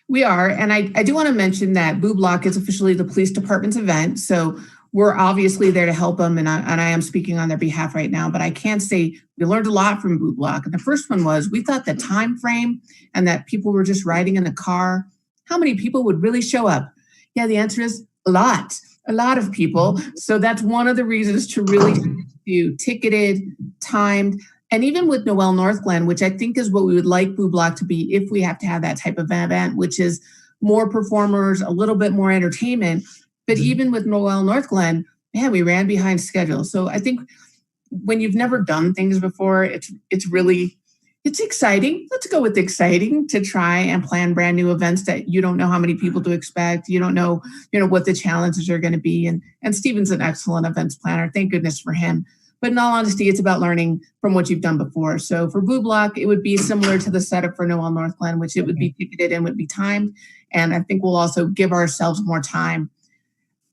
We are. And I do want to mention that Boo Block is officially the police department's event. So we're obviously there to help them. And I am speaking on their behalf right now, but I can say we learned a lot from Boo Block. And the first one was, we thought the time frame and that people were just riding in a car, how many people would really show up? Yeah, the answer is a lot of people. So that's one of the reasons to really do ticketed, timed, and even with Noel Northglenn, which I think is what we would like Boo Block to be if we have to have that type of event, which is more performers, a little bit more entertainment. But even with Noel Northglenn, man, we ran behind schedule. So I think when you've never done things before, it's exciting. Let's go with exciting to try and plan brand new events that you don't know how many people to expect. You don't know, what the challenges are going to be. And Steven's an excellent events planner. Thank goodness for him. But in all honesty, it's about learning from what you've done before. So for Boo Block, it would be similar to the setup for Noel Northglenn, which it would be ticketed and would be timed. And I think we'll also give ourselves more time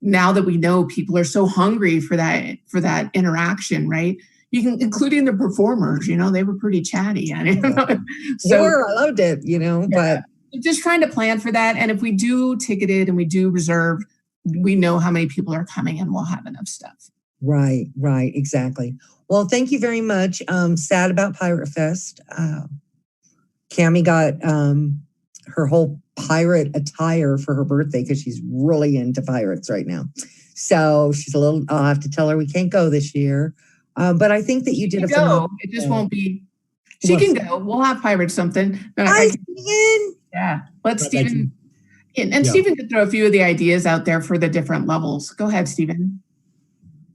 now that we know people are so hungry for that interaction, right? You can, including the performers, they were pretty chatty. Sure, I loved it, but just trying to plan for that. And if we do ticketed and we do reserved, we know how many people are coming and we'll have enough stuff. Right, exactly. Well, thank you very much. Sad about Pirate Fest. Cammie got her whole pirate attire for her birthday because she's really into pirates right now. So she's I'll have to tell her we can't go this year. But I think that you did a phenomenal. It just won't be. She can go. We'll have pirates something. Steven. Yeah, let Steven. And Steven could throw a few of the ideas out there for the different levels. Go ahead, Steven.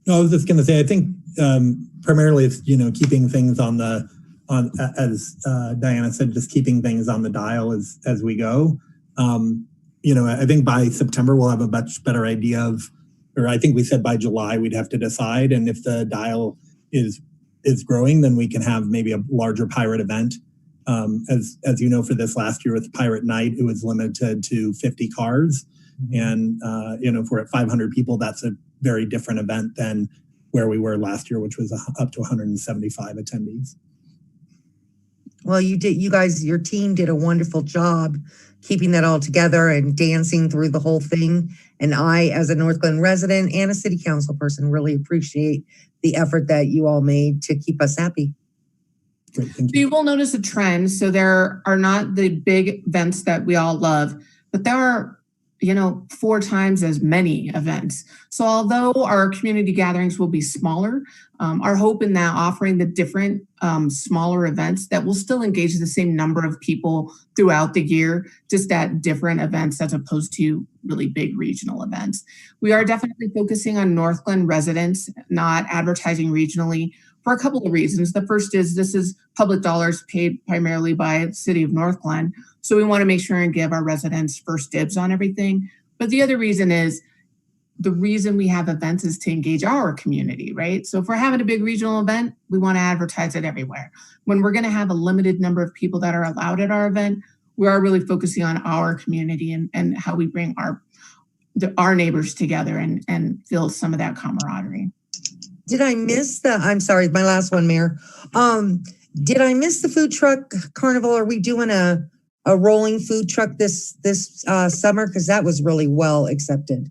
No, I was just going to say, I think primarily it's keeping things as Diana said, just keeping things on the dial as we go. I think by September we'll have a much better idea of, or I think we said by July we'd have to decide, and if the dial is growing, then we can have maybe a larger pirate event. As you know, for this last year with Pirate Night, it was limited to 50 cars, and if we're at 500 people, that's a very different event than where we were last year, which was up to 175 attendees. Well, your team did a wonderful job keeping that all together and dancing through the whole thing. And I, as a Northglenn resident and a city council person, really appreciate the effort that you all made to keep us happy. Great, thank you. You will notice a trend. So there are not the big events that we all love, but there are 4 times as many events. So although our community gatherings will be smaller, our hope in that offering the different smaller events that will still engage the same number of people throughout the year, just at different events as opposed to really big regional events. We are definitely focusing on Northglenn residents, not advertising regionally, for a couple of reasons. The first is this is public dollars paid primarily by the city of Northglenn. So we want to make sure and give our residents first dibs on everything. But the other reason is the reason we have events is to engage our community, right? So if we're having a big regional event, we want to advertise it everywhere. When we're going to have a limited number of people that are allowed at our event, we are really focusing on our community and how we bring our neighbors together and feel some of that camaraderie. Did I miss I'm sorry, my last one, Mayor. Did I miss the food truck carnival? Are we doing a rolling food truck this summer? Because that was really well accepted.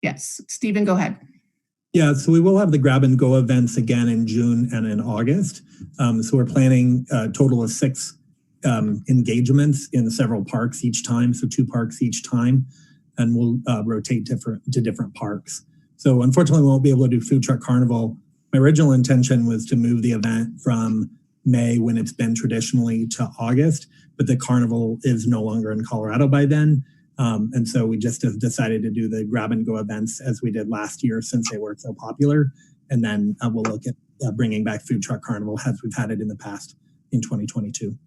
Yes. Stephen, go ahead. Yeah, so we will have the grab and go events again in June and in August. So we're planning a total of 6 engagements in several parks each time. So 2 parks each time, and we'll rotate to different parks. So unfortunately, we won't be able to do Food Truck Carnival. My original intention was to move the event from May, when it's been traditionally, to August, but the carnival is no longer in Colorado by then. And so we just have decided to do the grab and go events as we did last year, since they were so popular. And then we'll look at bringing back Food Truck Carnival as we've had it in the past in 2022.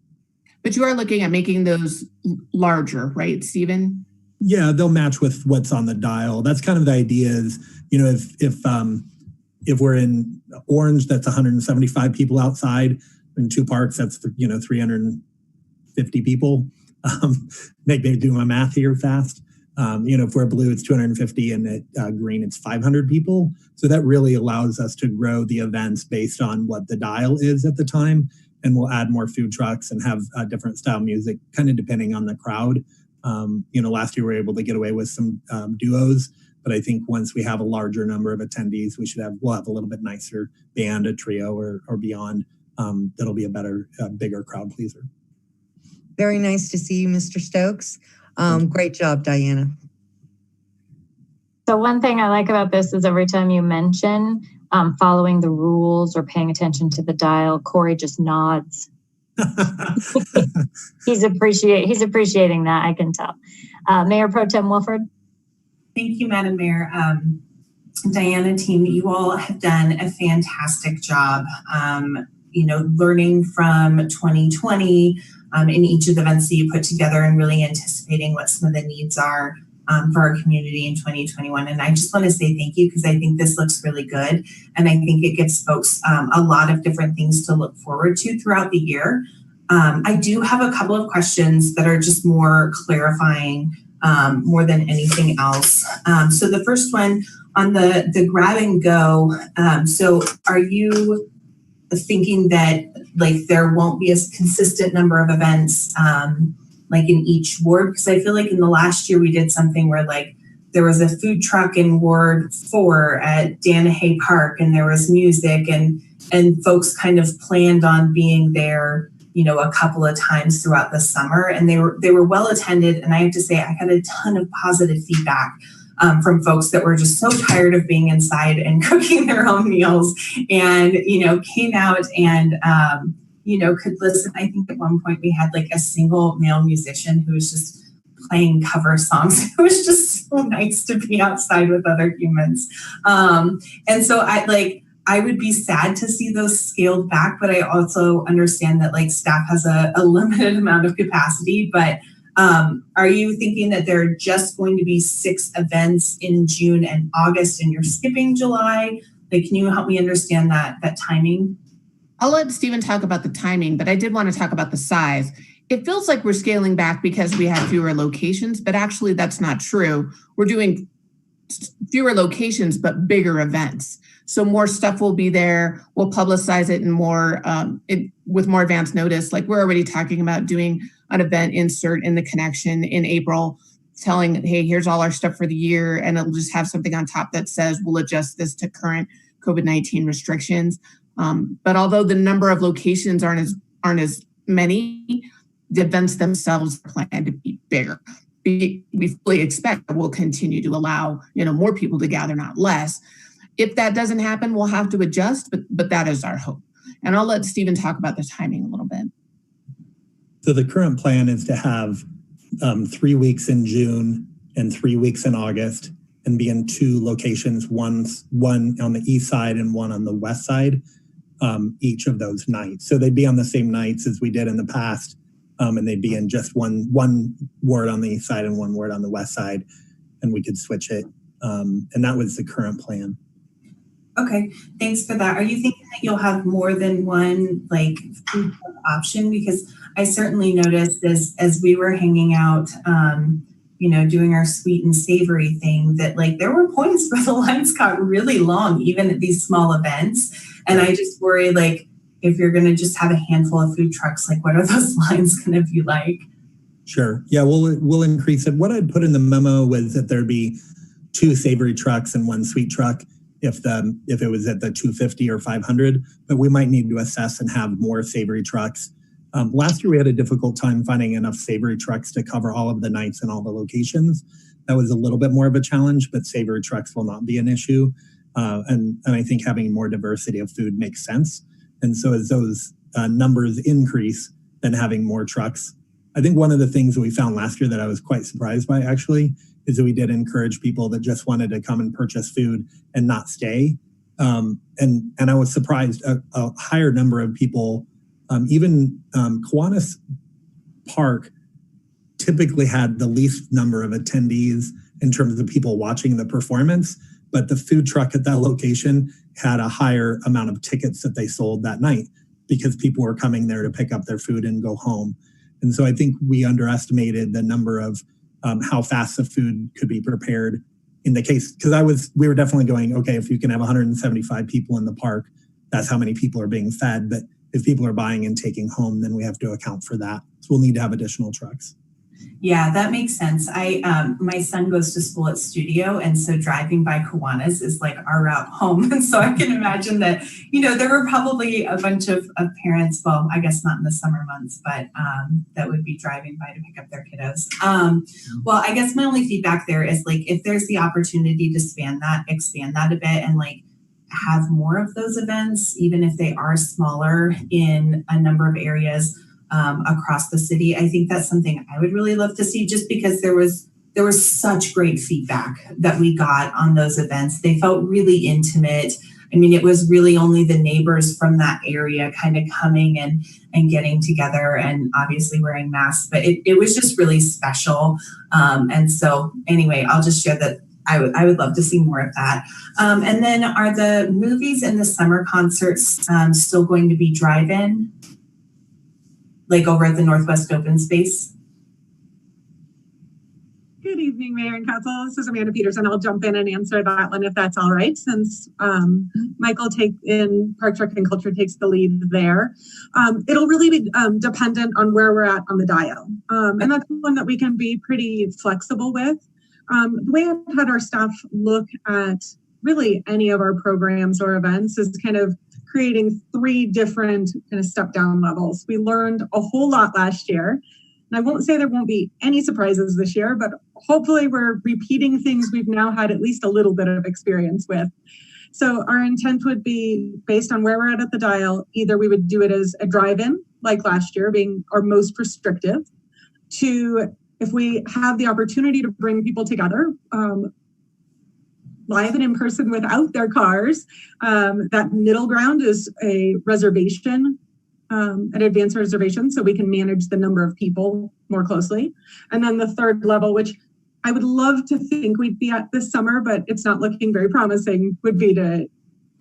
But you are looking at making those larger, right, Stephen? Yeah, they'll match with what's on the dial. That's kind of the idea is, if we're in Orange, that's 175 people outside. In 2 parks, that's 350 people. Maybe do my math here fast. If we're blue, it's 250, and at green, it's 500 people. So that really allows us to grow the events based on what the dial is at the time. And we'll add more food trucks and have different style music, kind of depending on the crowd. Last year we were able to get away with some duos, but I think once we have a larger number of attendees, we'll have a little bit nicer band, a trio or beyond. That'll be a bigger crowd pleaser. Very nice to see you, Mr. Stokes. Great job, Diana. So one thing I like about this is every time you mention following the rules or paying attention to the dial, Corey just nods. He's appreciating that, I can tell. Mayor Pro Tem Wilford. Thank you, Madam Mayor. Diana, team, you all have done a fantastic job, learning from 2020 in each of the events that you put together and really anticipating what some of the needs are for our community in 2021. And I just want to say thank you, because I think this looks really good. And I think it gives folks a lot of different things to look forward to throughout the year. I do have a couple of questions that are just more clarifying more than anything else. So the first one on the grab and go. So are you thinking that there won't be a consistent number of events in each ward? Because I feel like in the last year we did something where there was a food truck in Ward 4 at Danahay Park, and there was music and folks kind of planned on being there a couple of times throughout the summer, and they were well attended. And I have to say, I got a ton of positive feedback from folks that were just so tired of being inside and cooking their own meals, and came out and could listen. I think at one point we had a single male musician who was just playing cover songs. It was just so nice to be outside with other humans. And so I would be sad to see those scaled back, but I also understand that staff has a limited amount of capacity. But are you thinking that there are just going to be 6 events in June and August and you're skipping July? Can you help me understand that timing? I'll let Stephen talk about the timing, but I did want to talk about the size. It feels like we're scaling back because we have fewer locations, but actually that's not true. We're doing fewer locations, but bigger events. So more stuff will be there. We'll publicize it in with more advance notice. We're already talking about doing an event insert in the connection in April, telling, hey, here's all our stuff for the year. And it'll just have something on top that says, we'll adjust this to current COVID-19 restrictions. But although the number of locations aren't as many, the events themselves are planned to be bigger. We fully expect that we'll continue to allow more people to gather, not less. If that doesn't happen, we'll have to adjust, but that is our hope. And I'll let Stephen talk about the timing a little bit. So the current plan is to have 3 weeks in June, and 3 weeks in August, and be in 2 locations, one on the east side and one on the west side, each of those nights. So they'd be on the same nights as we did in the past, and they'd be in just one ward on the east side and one ward on the west side, and we could switch it. And that was the current plan. Okay, thanks for that. Are you thinking that you'll have more than one like food truck option? Because I certainly noticed as we were hanging out, doing our sweet and savory thing, that like there were points where the lines got really long, even at these small events. And I just worry, like, if you're going to just have a handful of food trucks, like what are those lines going to be like? Sure. Yeah, we'll increase it. What I'd put in the memo was that there'd be 2 savory trucks and 1 sweet truck if it was at the 250 or 500, but we might need to assess and have more savory trucks. Last year we had a difficult time finding enough savory trucks to cover all of the nights and all the locations. That was a little bit more of a challenge, but savory trucks will not be an issue. And I think having more diversity of food makes sense. And so as those numbers increase, then having more trucks. I think one of the things that we found last year that I was quite surprised by actually is that we did encourage people that just wanted to come and purchase food and not stay. And I was surprised a higher number of people, even Kiwanis Park typically had the least number of attendees in terms of people watching the performance, but the food truck at that location had a higher amount of tickets that they sold that night because people were coming there to pick up their food and go home. And so I think we underestimated the number of how fast the food could be prepared in the case, because we were definitely going, okay, if you can have 175 people in the park, that's how many people are being fed. But if people are buying and taking home, then we have to account for that. So we'll need to have additional trucks. Yeah, that makes sense. My son goes to school at Studio, and so driving by Kiwanis is like our route home. And so I can imagine that, there were probably a bunch of parents, well, I guess not in the summer months, but that would be driving by to pick up their kiddos. Well, I guess my only feedback there is like, if there's the opportunity to expand that a bit and like have more of those events, even if they are smaller in a number of areas, across the city. I think that's something I would really love to see, just because there was such great feedback that we got on those events. They felt really intimate. I mean, it was really only the neighbors from that area kind of coming and getting together and obviously wearing masks, but it was just really special. And so anyway, I'll just share that I would love to see more of that. And then are the movies and the summer concerts still going to be drive-in? Like over at the Northwest Open Space? Good evening, Mayor and Council. This is Amanda Peterson. I'll jump in and answer that one if that's all right, since Michael in Park Rec and Culture takes the lead there. It'll really be dependent on where we're at on the dial. And that's one that we can be pretty flexible with. The way I've had our staff look at really any of our programs or events is kind of creating 3 different kind of step down levels. We learned a whole lot last year. And I won't say there won't be any surprises this year, but hopefully we're repeating things we've now had at least a little bit of experience with. So our intent would be, based on where we're at the dial, either we would do it as a drive-in, like last year being our most restrictive, to if we have the opportunity to bring people together, live and in person without their cars. That middle ground is a reservation, an advanced reservation, so we can manage the number of people more closely. And then the third level, which I would love to think we'd be at this summer, but it's not looking very promising, would be to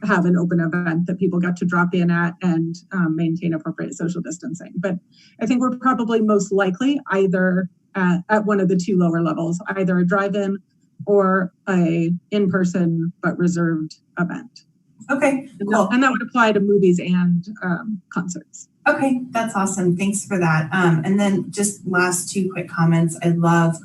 have an open event that people get to drop in at and maintain appropriate social distancing. But I think we're probably most likely either at one of the 2 lower levels, either a drive-in or a in-person but reserved event. Okay, cool. And that would apply to movies and concerts. Okay, that's awesome. Thanks for that. And then just last 2 quick comments. I love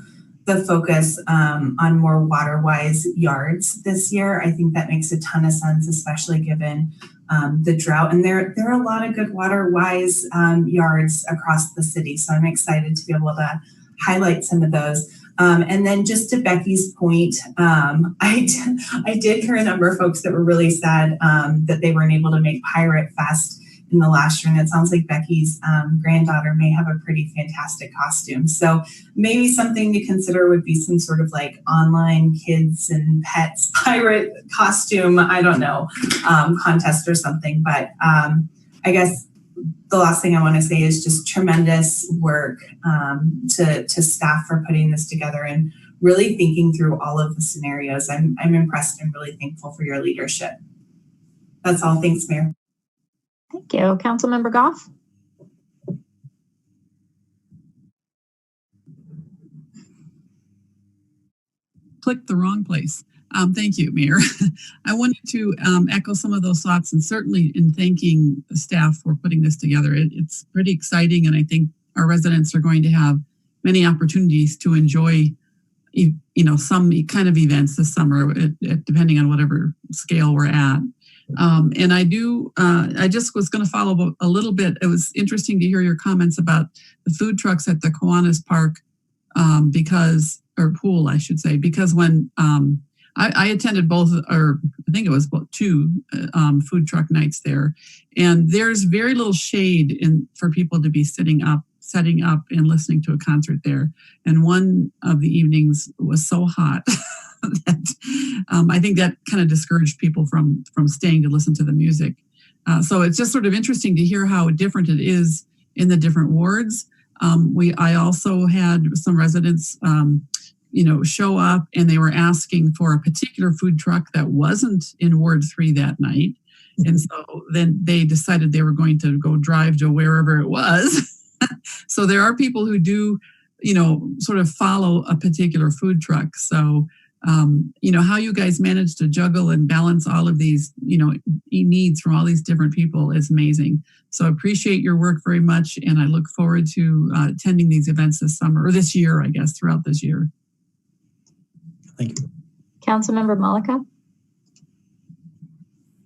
the focus on more water-wise yards this year. I think that makes a ton of sense, especially given the drought. And there are a lot of good water-wise yards across the city. So I'm excited to be able to highlight some of those. And then just to Becky's point, I did hear a number of folks that were really sad that they weren't able to make Pirate Fest in the last year, and it sounds like Becky's granddaughter may have a pretty fantastic costume. So maybe something to consider would be some sort of like online kids and pets pirate costume, I don't know, contest or something. But I guess the last thing I want to say is just tremendous work to staff for putting this together and really thinking through all of the scenarios. I'm impressed and really thankful for your leadership. That's all. Thanks, Mayor. Thank you. Councilmember Goff? Clicked the wrong place. Thank you, Mayor. I wanted to echo some of those thoughts, and certainly in thanking the staff for putting this together. It's pretty exciting, and I think our residents are going to have many opportunities to enjoy, some kind of events this summer, depending on whatever scale we're at. And I just was going to follow a little bit. It was interesting to hear your comments about the food trucks at the Kiwanis Park or pool, I should say, because when I attended both, or I think it was two food truck nights there, and there's very little shade for people to be setting up and listening to a concert there. And one of the evenings was so hot that I think that kind of discouraged people from staying to listen to the music. So it's just sort of interesting to hear how different it is in the different wards. I also had some residents show up, and they were asking for a particular food truck that wasn't in Ward 3 that night. And so then they decided they were going to go drive to wherever it was. So there are people who do, sort of follow a particular food truck. So, how you guys manage to juggle and balance all of these, needs from all these different people is amazing. So I appreciate your work very much. And I look forward to attending these events this summer, or this year, I guess, throughout this year. Thank you. Councilmember Malika?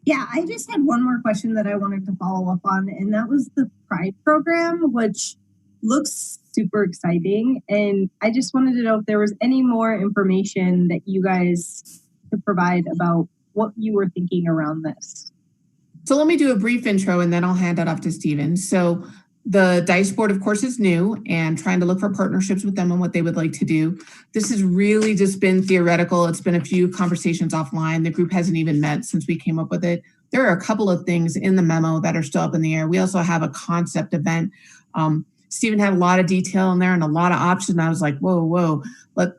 Yeah, I just had one more question that I wanted to follow up on, and that was the Pride program, which looks super exciting. And I just wanted to know if there was any more information that you guys could provide about what you were thinking around this. So let me do a brief intro, and then I'll hand it off to Stephen. So the DICE board, of course, is new and trying to look for partnerships with them and what they would like to do. This has really just been theoretical. It's been a few conversations offline. The group hasn't even met since we came up with it. There are a couple of things in the memo that are still up in the air. We also have a concept event. Stephen had a lot of detail in there and a lot of options. I was like, whoa.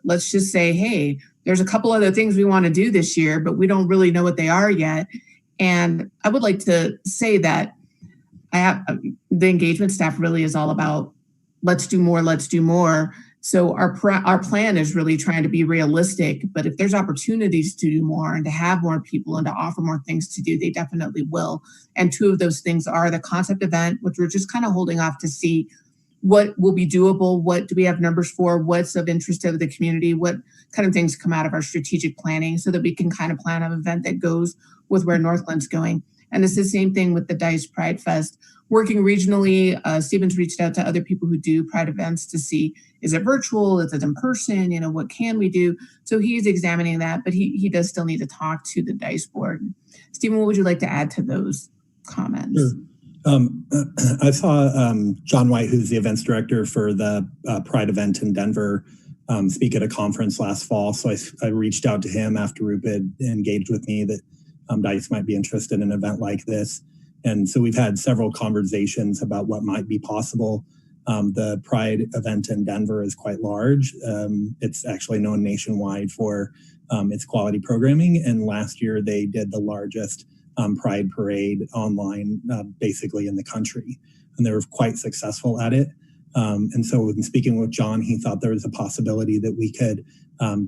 Let's just say, hey, there's a couple other things we want to do this year, but we don't really know what they are yet. And I would like to say that the engagement staff really is all about let's do more. So our plan is really trying to be realistic, but if there's opportunities to do more and to have more people and to offer more things to do, they definitely will. And two of those things are the concept event, which we're just kind of holding off to see what will be doable, what do we have numbers for, what's of interest to the community, what kind of things come out of our strategic planning so that we can kind of plan an event that goes with where Northglenn's going. And it's the same thing with the DICE Pride Fest. Working regionally, Stephen's reached out to other people who do Pride events to see, is it virtual, is it in person, what can we do? So he's examining that, but he does still need to talk to the DICE board. Stephen, what would you like to add to those comments? Sure. I saw John White, who's the events director for the Pride event in Denver, speak at a conference last fall. So I reached out to him after Rupe had engaged with me that DICE might be interested in an event like this. And so we've had several conversations about what might be possible. The Pride event in Denver is quite large. It's actually known nationwide for its quality programming. And last year they did the largest Pride parade online, basically in the country. And they were quite successful at it. And so in speaking with John, he thought there was a possibility that we could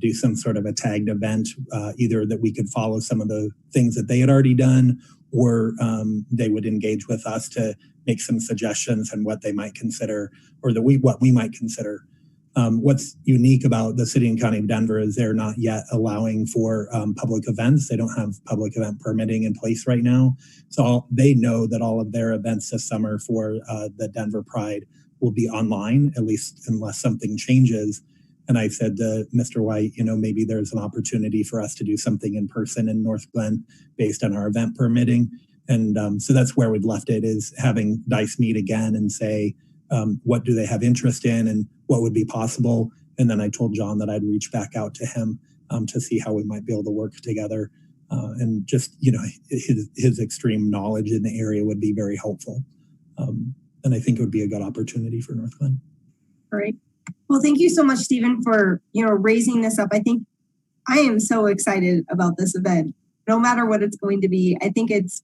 do some sort of a tagged event, either that we could follow some of the things that they had already done, or they would engage with us to make some suggestions on what they might consider, or what we might consider. What's unique about the city and county of Denver is they're not yet allowing for public events. They don't have public event permitting in place right now. So they know that all of their events this summer for the Denver Pride will be online, at least unless something changes. And I said to Mr. White, maybe there's an opportunity for us to do something in person in Northglenn based on our event permitting. And so that's where we've left it, is having DICE meet again and say, what do they have interest in and what would be possible. And then I told John that I'd reach back out to him to see how we might be able to work together. And just, his extreme knowledge in the area would be very helpful. And I think it would be a good opportunity for Northglenn. All right. Well, thank you so much, Stephen, for, raising this up. I think I am so excited about this event, no matter what it's going to be. I think it's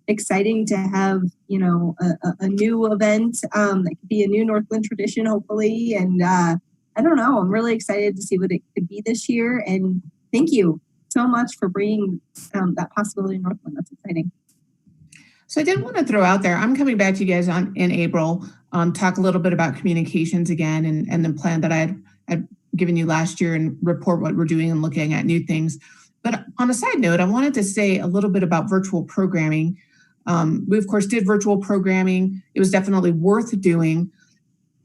exciting to have, a new event that could be a new Northglenn tradition, hopefully. And I don't know, I'm really excited to see what it could be this year. And thank you so much for bringing that possibility in Northglenn. That's exciting. So I did want to throw out there, I'm coming back to you guys in April, talk a little bit about communications again and the plan that I had given you last year and report what we're doing and looking at new things. But on a side note, I wanted to say a little bit about virtual programming. We, of course, did virtual programming. It was definitely worth doing.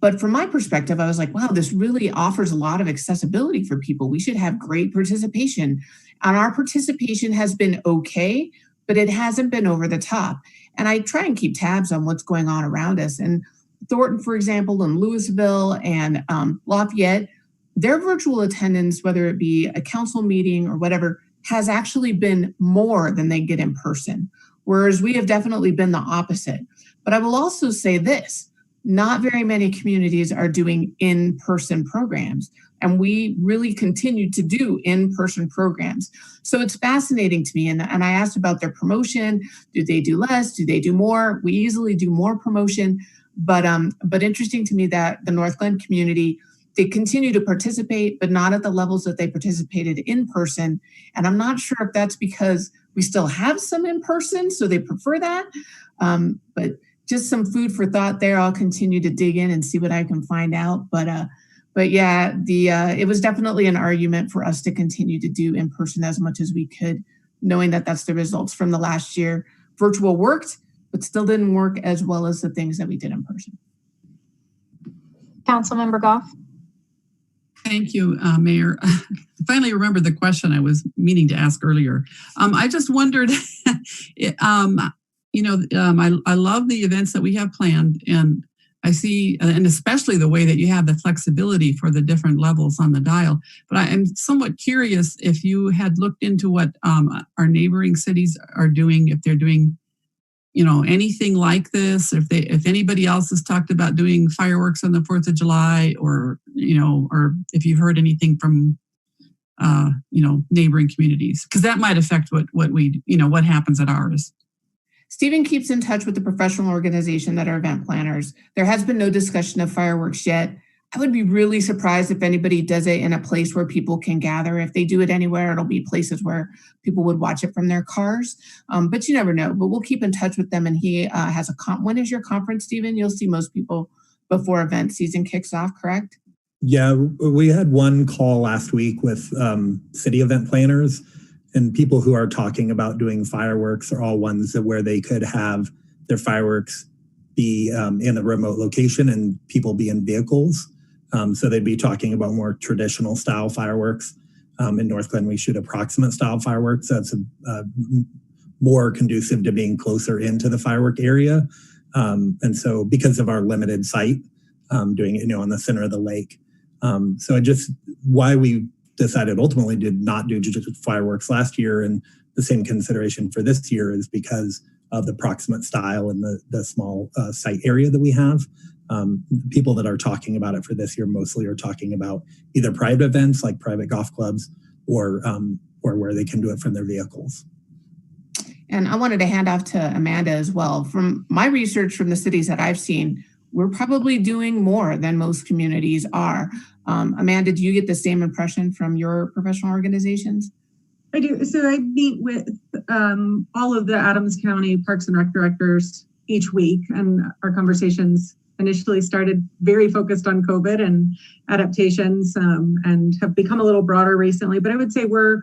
But from my perspective, I was like, wow, this really offers a lot of accessibility for people. We should have great participation. And our participation has been okay, but it hasn't been over the top. And I try and keep tabs on what's going on around us. And Thornton, for example, and Louisville and Lafayette, their virtual attendance, whether it be a council meeting or whatever, has actually been more than they get in person, whereas we have definitely been the opposite. But I will also say this, not very many communities are doing in-person programs, and we really continue to do in-person programs. So it's fascinating to me, and I asked about their promotion. Do they do less? Do they do more? We easily do more promotion, but interesting to me that the Northglenn community, they continue to participate, but not at the levels that they participated in person. And I'm not sure if that's because we still have some in person, so they prefer that. But just some food for thought there. I'll continue to dig in and see what I can find out. But yeah, it was definitely an argument for us to continue to do in person as much as we could, knowing that that's the results from the last year. Virtual worked, but still didn't work as well as the things that we did in person. Councilmember Goff. Thank you, Mayor. I finally remembered the question I was meaning to ask earlier. I just wondered, I love the events that we have planned, and I see, and especially the way that you have the flexibility for the different levels on the dial. But I am somewhat curious if you had looked into what our neighboring cities are doing, if they're doing anything like this, if anybody else has talked about doing fireworks on the 4th of July, or if you've heard anything from, neighboring communities, because that might affect what happens at ours. Stephen keeps in touch with the professional organization that are event planners. There has been no discussion of fireworks yet. I would be really surprised if anybody does it in a place where people can gather. If they do it anywhere, it'll be places where people would watch it from their cars. But you never know. But we'll keep in touch with them. And he has when is your conference, Stephen? You'll see most people before event season kicks off, correct? Yeah, we had one call last week with city event planners, and people who are talking about doing fireworks are all ones where they could have their fireworks be in a remote location and people be in vehicles. So they'd be talking about more traditional style fireworks. In Northglenn, we shoot approximate style fireworks. That's more conducive to being closer into the firework area. And so because of our limited site, doing it, on the center of the lake. So why we decided ultimately did not do fireworks last year, and the same consideration for this year is because of the proximate style and the small site area that we have. People that are talking about it for this year mostly are talking about either private events like private golf clubs or where they can do it from their vehicles. And I wanted to hand off to Amanda as well. From my research from the cities that I've seen, we're probably doing more than most communities are. Amanda, do you get the same impression from your professional organizations? I do. So I meet with all of the Adams County Parks and Rec directors each week, and our conversations initially started very focused on COVID and adaptations, and have become a little broader recently. But I would say we're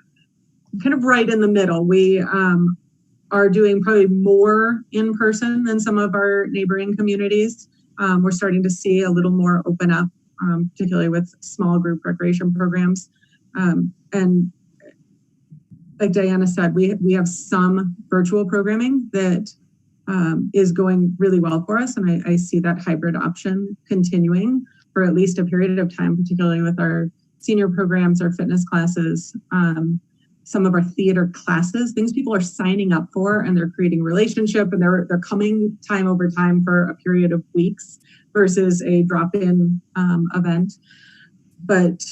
kind of right in the middle. We are doing probably more in person than some of our neighboring communities. We're starting to see a little more open up, particularly with small group recreation programs. And like Diana said, we have some virtual programming that is going really well for us. And I see that hybrid option continuing for at least a period of time, particularly with our senior programs, our fitness classes, some of our theater classes, things people are signing up for, and they're creating relationship, and they're coming time over time for a period of weeks versus a drop-in event. But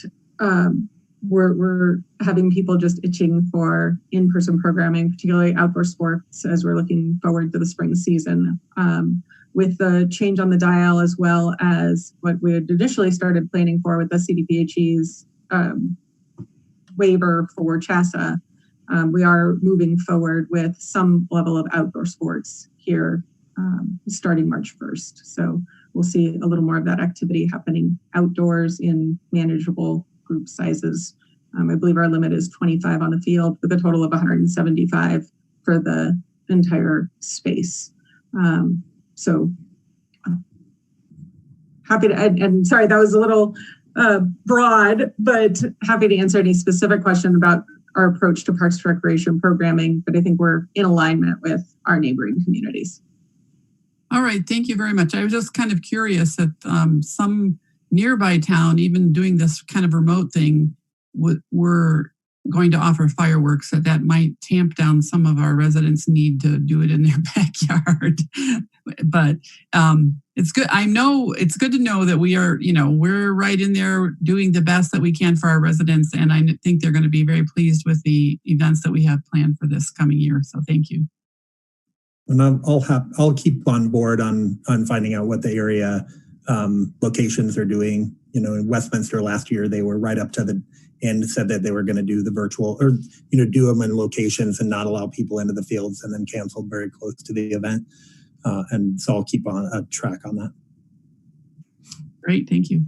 we're having people just itching for in-person programming, particularly outdoor sports, as we're looking forward to the spring season. With the change on the dial, as well as what we had initially started planning for with the CDPHE's waiver for CHASA, we are moving forward with some level of outdoor sports here starting March 1st. So we'll see a little more of that activity happening outdoors in manageable group sizes. I believe our limit is 25 on the field with a total of 175 for the entire space. So happy to, and sorry, that was a little broad, but happy to answer any specific question about our approach to Parks and Recreation programming. But I think we're in alignment with our neighboring communities. All right, thank you very much. I was just kind of curious that some nearby town, even doing this kind of remote thing, were going to offer fireworks, that might tamp down some of our residents' need to do it in their backyard. But it's good. I know it's good to know that we are, we're right in there doing the best that we can for our residents. And I think they're going to be very pleased with the events that we have planned for this coming year. So thank you. And I'll keep on board on finding out what the area locations are doing. In Westminster last year, they were right up to the end, said that they were going to do the virtual, or do them in locations and not allow people into the fields, and then canceled very close to the event. And so I'll keep on a track on that. Great, thank you.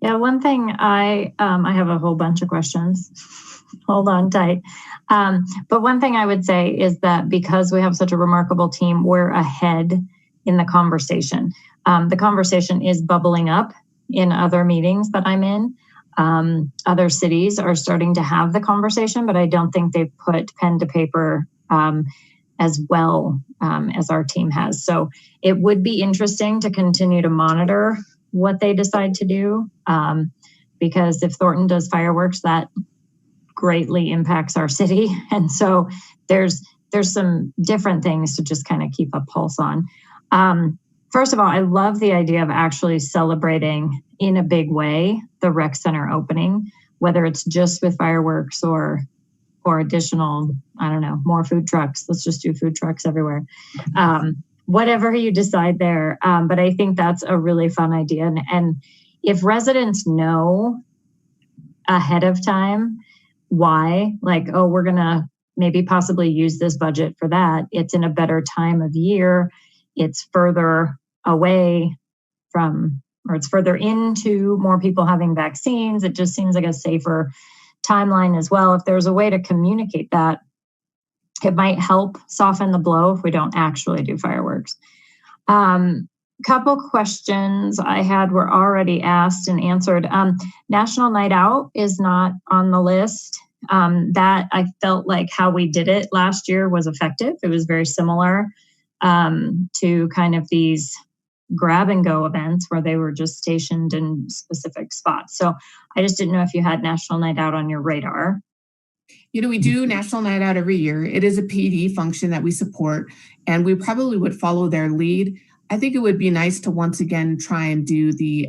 Yeah, one thing I have a whole bunch of questions. Hold on tight. But one thing I would say is that because we have such a remarkable team, we're ahead in the conversation. The conversation is bubbling up in other meetings that I'm in. Other cities are starting to have the conversation, but I don't think they've put pen to paper as well as our team has. So it would be interesting to continue to monitor what they decide to do, because if Thornton does fireworks, that greatly impacts our city. And so there's some different things to just kind of keep a pulse on. First of all, I love the idea of actually celebrating in a big way the rec center opening, whether it's just with fireworks or additional, I don't know, more food trucks. Let's just do food trucks everywhere. Whatever you decide there. But I think that's a really fun idea. And if residents know ahead of time why, like, oh, we're going to maybe possibly use this budget for that, it's in a better time of year, it's further away from, or it's further into more people having vaccines. It just seems like a safer timeline as well. If there's a way to communicate that, it might help soften the blow if we don't actually do fireworks. Couple questions I had were already asked and answered. National Night Out is not on the list. That I felt like how we did it last year was effective. It was very similar to kind of these grab and go events where they were just stationed in specific spots. So I just didn't know if you had National Night Out on your radar. We do National Night Out every year. It is a PD function that we support, and we probably would follow their lead. I think it would be nice to once again try and do the,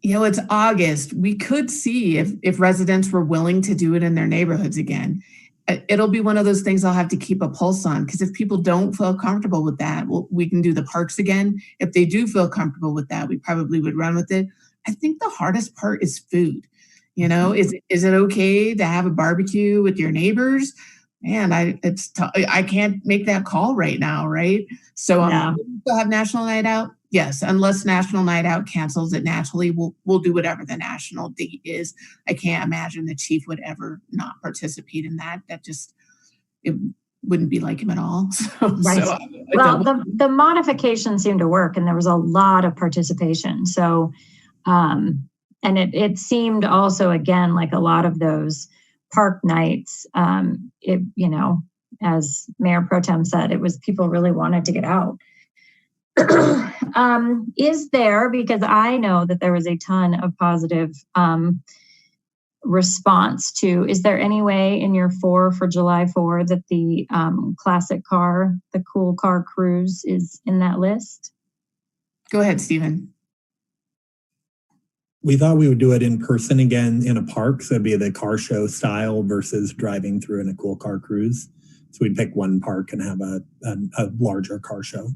it's August. We could see if residents were willing to do it in their neighborhoods again. It'll be one of those things I'll have to keep a pulse on, because if people don't feel comfortable with that, we can do the parks again. If they do feel comfortable with that, we probably would run with it. I think the hardest part is food. Is it okay to have a barbecue with your neighbors? Man, I can't make that call right now, right? So we'll have National Night Out. Yes, unless National Night Out cancels it naturally, we'll do whatever the national date is. I can't imagine the chief would ever not participate in that. It wouldn't be like him at all. Right. The modifications seemed to work, and there was a lot of participation. So And it seemed also, again, like a lot of those park nights, as Mayor Pro Tem said, it was people really wanted to get out. Is there, because I know that there was a ton of positive response to, is there any way in your for July 4 that the classic car, the cool car cruise is in that list? Go ahead, Stephen. We thought we would do it in person again in a park. So it'd be the car show style versus driving through in a cool car cruise. So we'd pick one park and have a larger car show.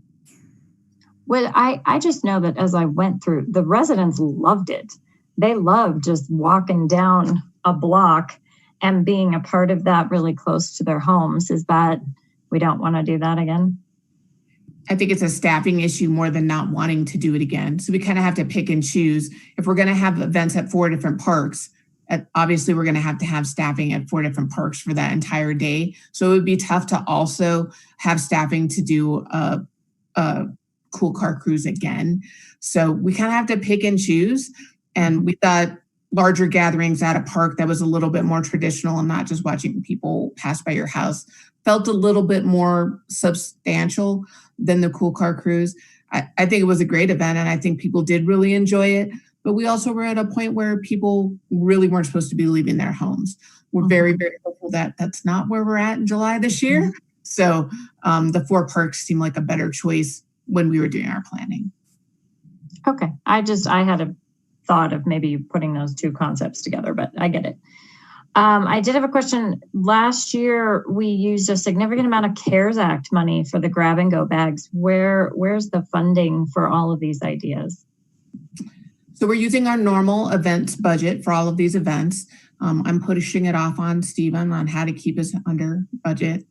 Well, I just know that as I went through, the residents loved it. They loved just walking down a block and being a part of that really close to their homes. Is that we don't want to do that again? I think it's a staffing issue more than not wanting to do it again. So we kind of have to pick and choose. If we're going to have events at 4 different parks, obviously we're going to have staffing at 4 different parks for that entire day. So it would be tough to also have staffing to do a cool car cruise again. So we kind of have to pick and choose. And we thought larger gatherings at a park that was a little bit more traditional and not just watching people pass by your house felt a little bit more substantial than the cool car cruise. I think it was a great event and I think people did really enjoy it. But we also were at a point where people really weren't supposed to be leaving their homes. We're very, very hopeful that that's not where we're at in July this year. So the 4 parks seemed like a better choice when we were doing our planning. Okay. I had a thought of maybe putting those 2 concepts together, but I get it. I did have a question. Last year, we used a significant amount of CARES Act money for the grab and go bags. Where's the funding for all of these ideas? So we're using our normal events budget for all of these events. I'm pushing it off on Stephen on how to keep us under budget.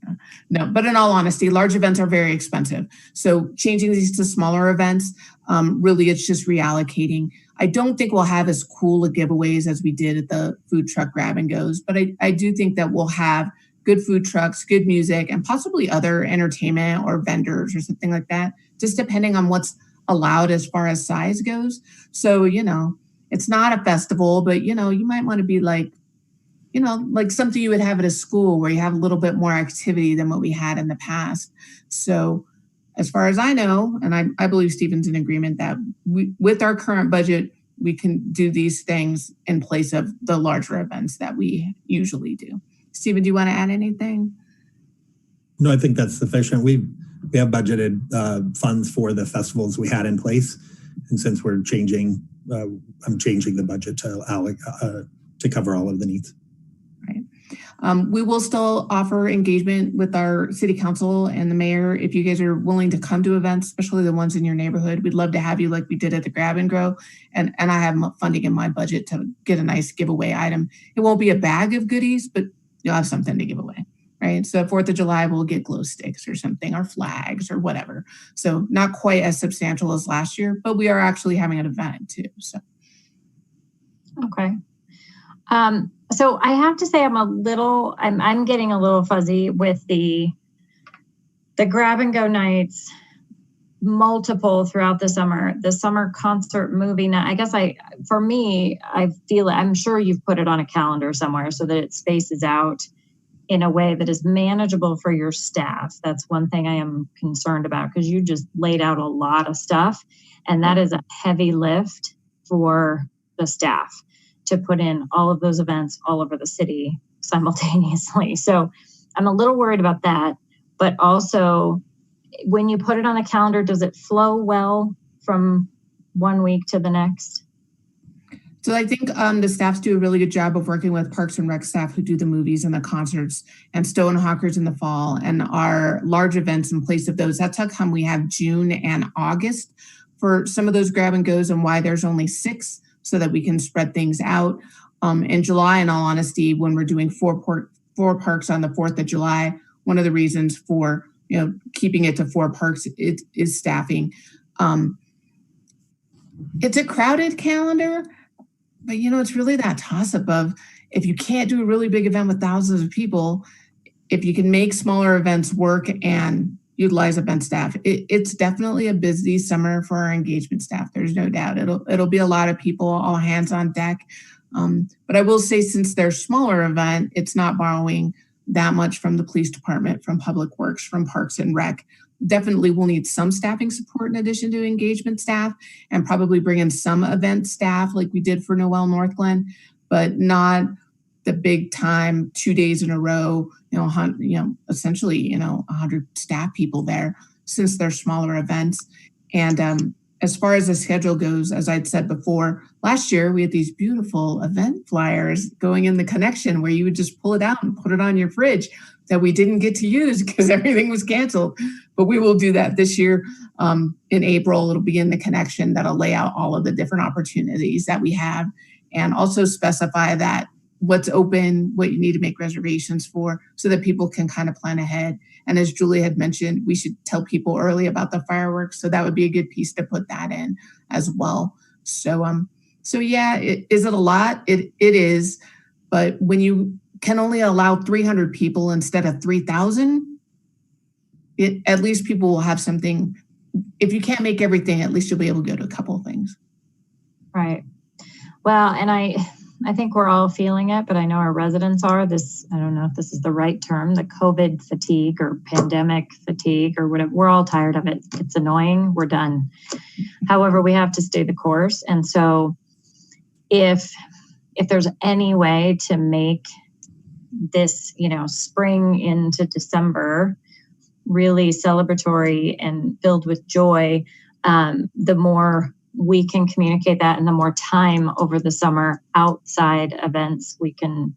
No, but in all honesty, large events are very expensive. So changing these to smaller events, really it's just reallocating. I don't think we'll have as cool a giveaways as we did at the food truck grab and goes, but I do think that we'll have good food trucks, good music, and possibly other entertainment or vendors or something like that, just depending on what's allowed as far as size goes. So, it's not a festival, but, you might want to be like something you would have at a school where you have a little bit more activity than what we had in the past. So as far as I know, and I believe Stephen's in agreement that with our current budget, we can do these things in place of the larger events that we usually do. Stephen, do you want to add anything? No, I think that's sufficient. We have budgeted funds for the festivals we had in place. And since we're changing, I'm changing the budget to cover all of the needs. Right. We will still offer engagement with our city council and the mayor. If you guys are willing to come to events, especially the ones in your neighborhood, we'd love to have you like we did at the Grab and Grow. And I have funding in my budget to get a nice giveaway item. It won't be a bag of goodies, but you'll have something to give away, right? So 4th of July, we'll get glow sticks or something, or flags or whatever. So not quite as substantial as last year, but we are actually having an event too. So. Okay. So I have to say I'm getting a little fuzzy with the grab and go nights, multiple throughout the summer concert movie night. I guess I feel it. I'm sure you've put it on a calendar somewhere so that it spaces out in a way that is manageable for your staff. That's one thing I am concerned about because you just laid out a lot of stuff and that is a heavy lift for the staff to put in all of those events all over the city simultaneously. So I'm a little worried about that, but also when you put it on the calendar, does it flow well from one week to the next? So I think the staffs do a really good job of working with Parks and Rec staff who do the movies and the concerts and Stonehawkers in the fall and our large events in place of those. That's how come we have June and August for some of those grab and goes and why there's only 6 so that we can spread things out. In July, in all honesty, when we're doing 4 parks on the 4th of July, one of the reasons for keeping it to 4 parks is staffing. It's a crowded calendar, but it's really that toss-up of if you can't do a really big event with thousands of people, if you can make smaller events work and utilize event staff. It's definitely a busy summer for our engagement staff. There's no doubt. It'll be a lot of people, all hands on deck. But I will say, since they're smaller event, it's not borrowing that much from the police department, from Public Works, from Parks and Rec. Definitely we'll need some staffing support in addition to engagement staff, and probably bring in some event staff like we did for Noel Northglenn, but not the big time 2 days in a row, essentially, 100 staff people there, since they're smaller events. And as far as the schedule goes, as I'd said before, last year we had these beautiful event flyers going in the connection where you would just pull it out and put it on your fridge that we didn't get to use because everything was canceled. But we will do that this year. In April, it'll be in the connection that'll lay out all of the different opportunities that we have, and also specify that what's open, what you need to make reservations for, so that people can kind of plan ahead. And as Julie had mentioned, we should tell people early about the fireworks. So that would be a good piece to put that in as well. So yeah, is it a lot? It is. But when you can only allow 300 people instead of 3,000, at least people will have something. If you can't make everything, at least you'll be able to go to a couple of things. Right. Well, and I think we're all feeling it, but I know our residents are. I don't know if this is the right term, the COVID fatigue or pandemic fatigue or whatever. We're all tired of it. It's annoying. We're done. However, we have to stay the course. And so if there's any way to make this, spring into December really celebratory and filled with joy, the more we can communicate that, and the more time over the summer outside events we can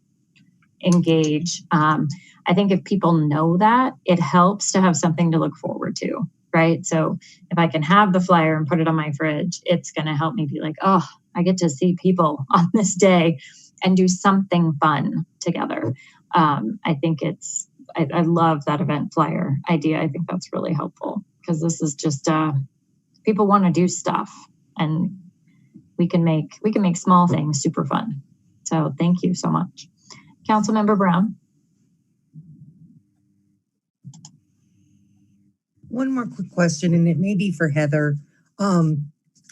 engage. I think if people know that, it helps to have something to look forward to, right? So if I can have the flyer and put it on my fridge, it's going to help me be like, oh, I get to see people on this day and do something fun together. I think I love that event flyer idea. I think that's really helpful, because this is just, people want to do stuff, and we can make small things super fun. So thank you so much. Councilmember Brown. One more quick question, and it may be for Heather. I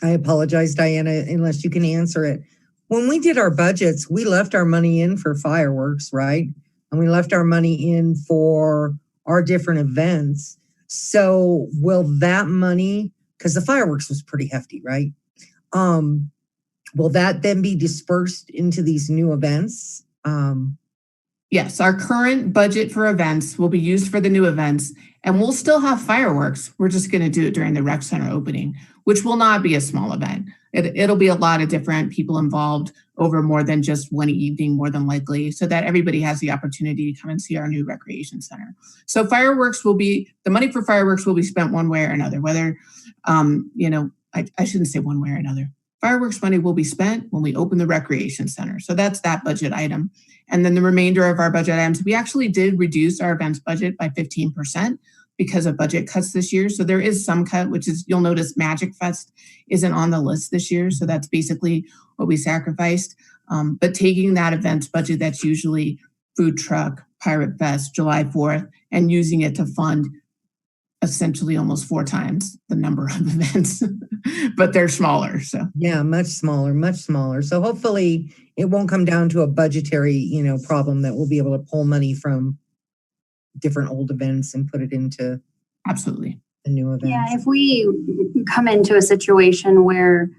apologize, Diana, unless you can answer it. When we did our budgets, we left our money in for fireworks, right? And we left our money in for our different events. So will that money, because the fireworks was pretty hefty, right? Will that then be dispersed into these new events? Yes, our current budget for events will be used for the new events, and we'll still have fireworks. We're just going to do it during the rec center opening, which will not be a small event. It'll be a lot of different people involved over more than just one evening, more than likely, so that everybody has the opportunity to come and see our new recreation center. So the money for fireworks will be spent one way or another, whether, I shouldn't say one way or another. Fireworks money will be spent when we open the recreation center. So that's that budget item. And then the remainder of our budget items, we actually did reduce our events budget by 15% because of budget cuts this year. So there is some cut, which is, you'll notice Magic Fest isn't on the list this year. So that's basically what we sacrificed. But taking that events budget that's usually food truck, Pirate Fest, July 4th, and using it to fund essentially almost 4 times the number of events, but they're smaller. So yeah, much smaller. So hopefully it won't come down to a budgetary, problem, that we'll be able to pull money from different old events and put it into absolutely the new events. Yeah, if we come into a situation where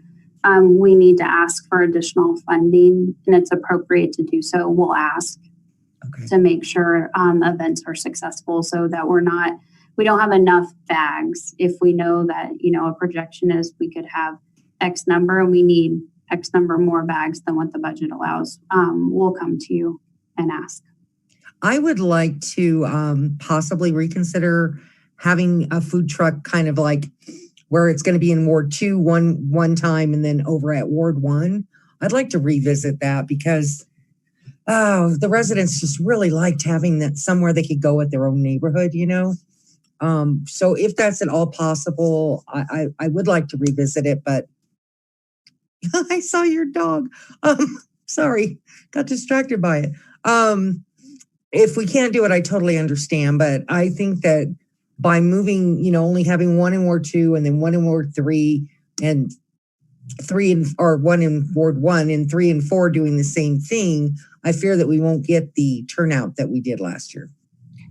we need to ask for additional funding and it's appropriate to do so, we'll ask to make sure events are successful, so that we don't have enough bags. If we know that, a projection is we could have X number and we need X number more bags than what the budget allows, we'll come to you and ask. I would like to possibly reconsider having a food truck kind of like where it's going to be in Ward 2 one time and then over at Ward 1. I'd like to revisit that because the residents just really liked having that somewhere they could go at their own neighborhood, So if that's at all possible, I would like to revisit it, but I saw your dog. Sorry, got distracted by it. If we can't do it, I totally understand, but I think that by moving, only having one in Ward 2 and then one in Ward 3 and one in Ward 1 and 3 and 4 doing the same thing, I fear that we won't get the turnout that we did last year.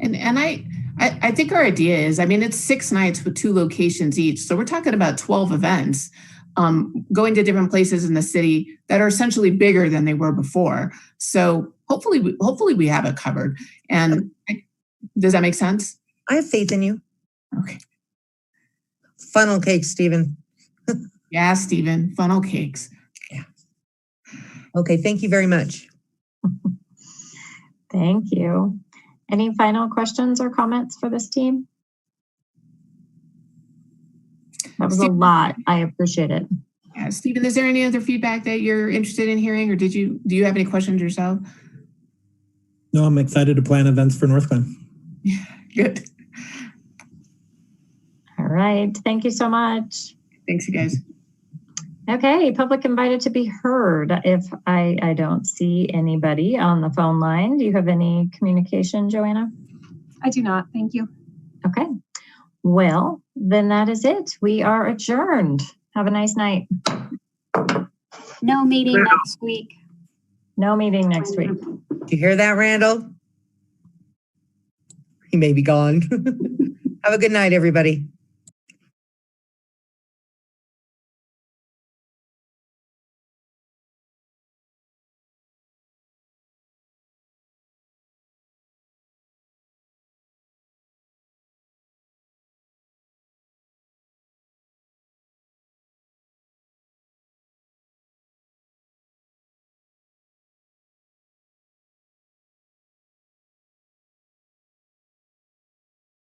And I think our idea is, it's 6 nights with 2 locations each. So we're talking about 12 events going to different places in the city that are essentially bigger than they were before. So hopefully we have it covered. And does that make sense? I have faith in you. Okay. Funnel cakes, Stephen. Yeah, Stephen, funnel cakes. Yeah. Okay, thank you very much. Thank you. Any final questions or comments for this team? That was a lot. I appreciate it. Yeah, Stephen, is there any other feedback that you're interested in hearing, or do you have any questions yourself? No, I'm excited to plan events for Northglenn. Good. All right. Thank you so much. Thanks, you guys. Okay, public invited to be heard. If I don't see anybody on the phone line, do you have any communication, Joanna? I do not. Thank you. Okay. Well, then that is it. We are adjourned. Have a nice night. No meeting next week. No meeting next week. Did you hear that, Randall? He may be gone. Have a good night, everybody.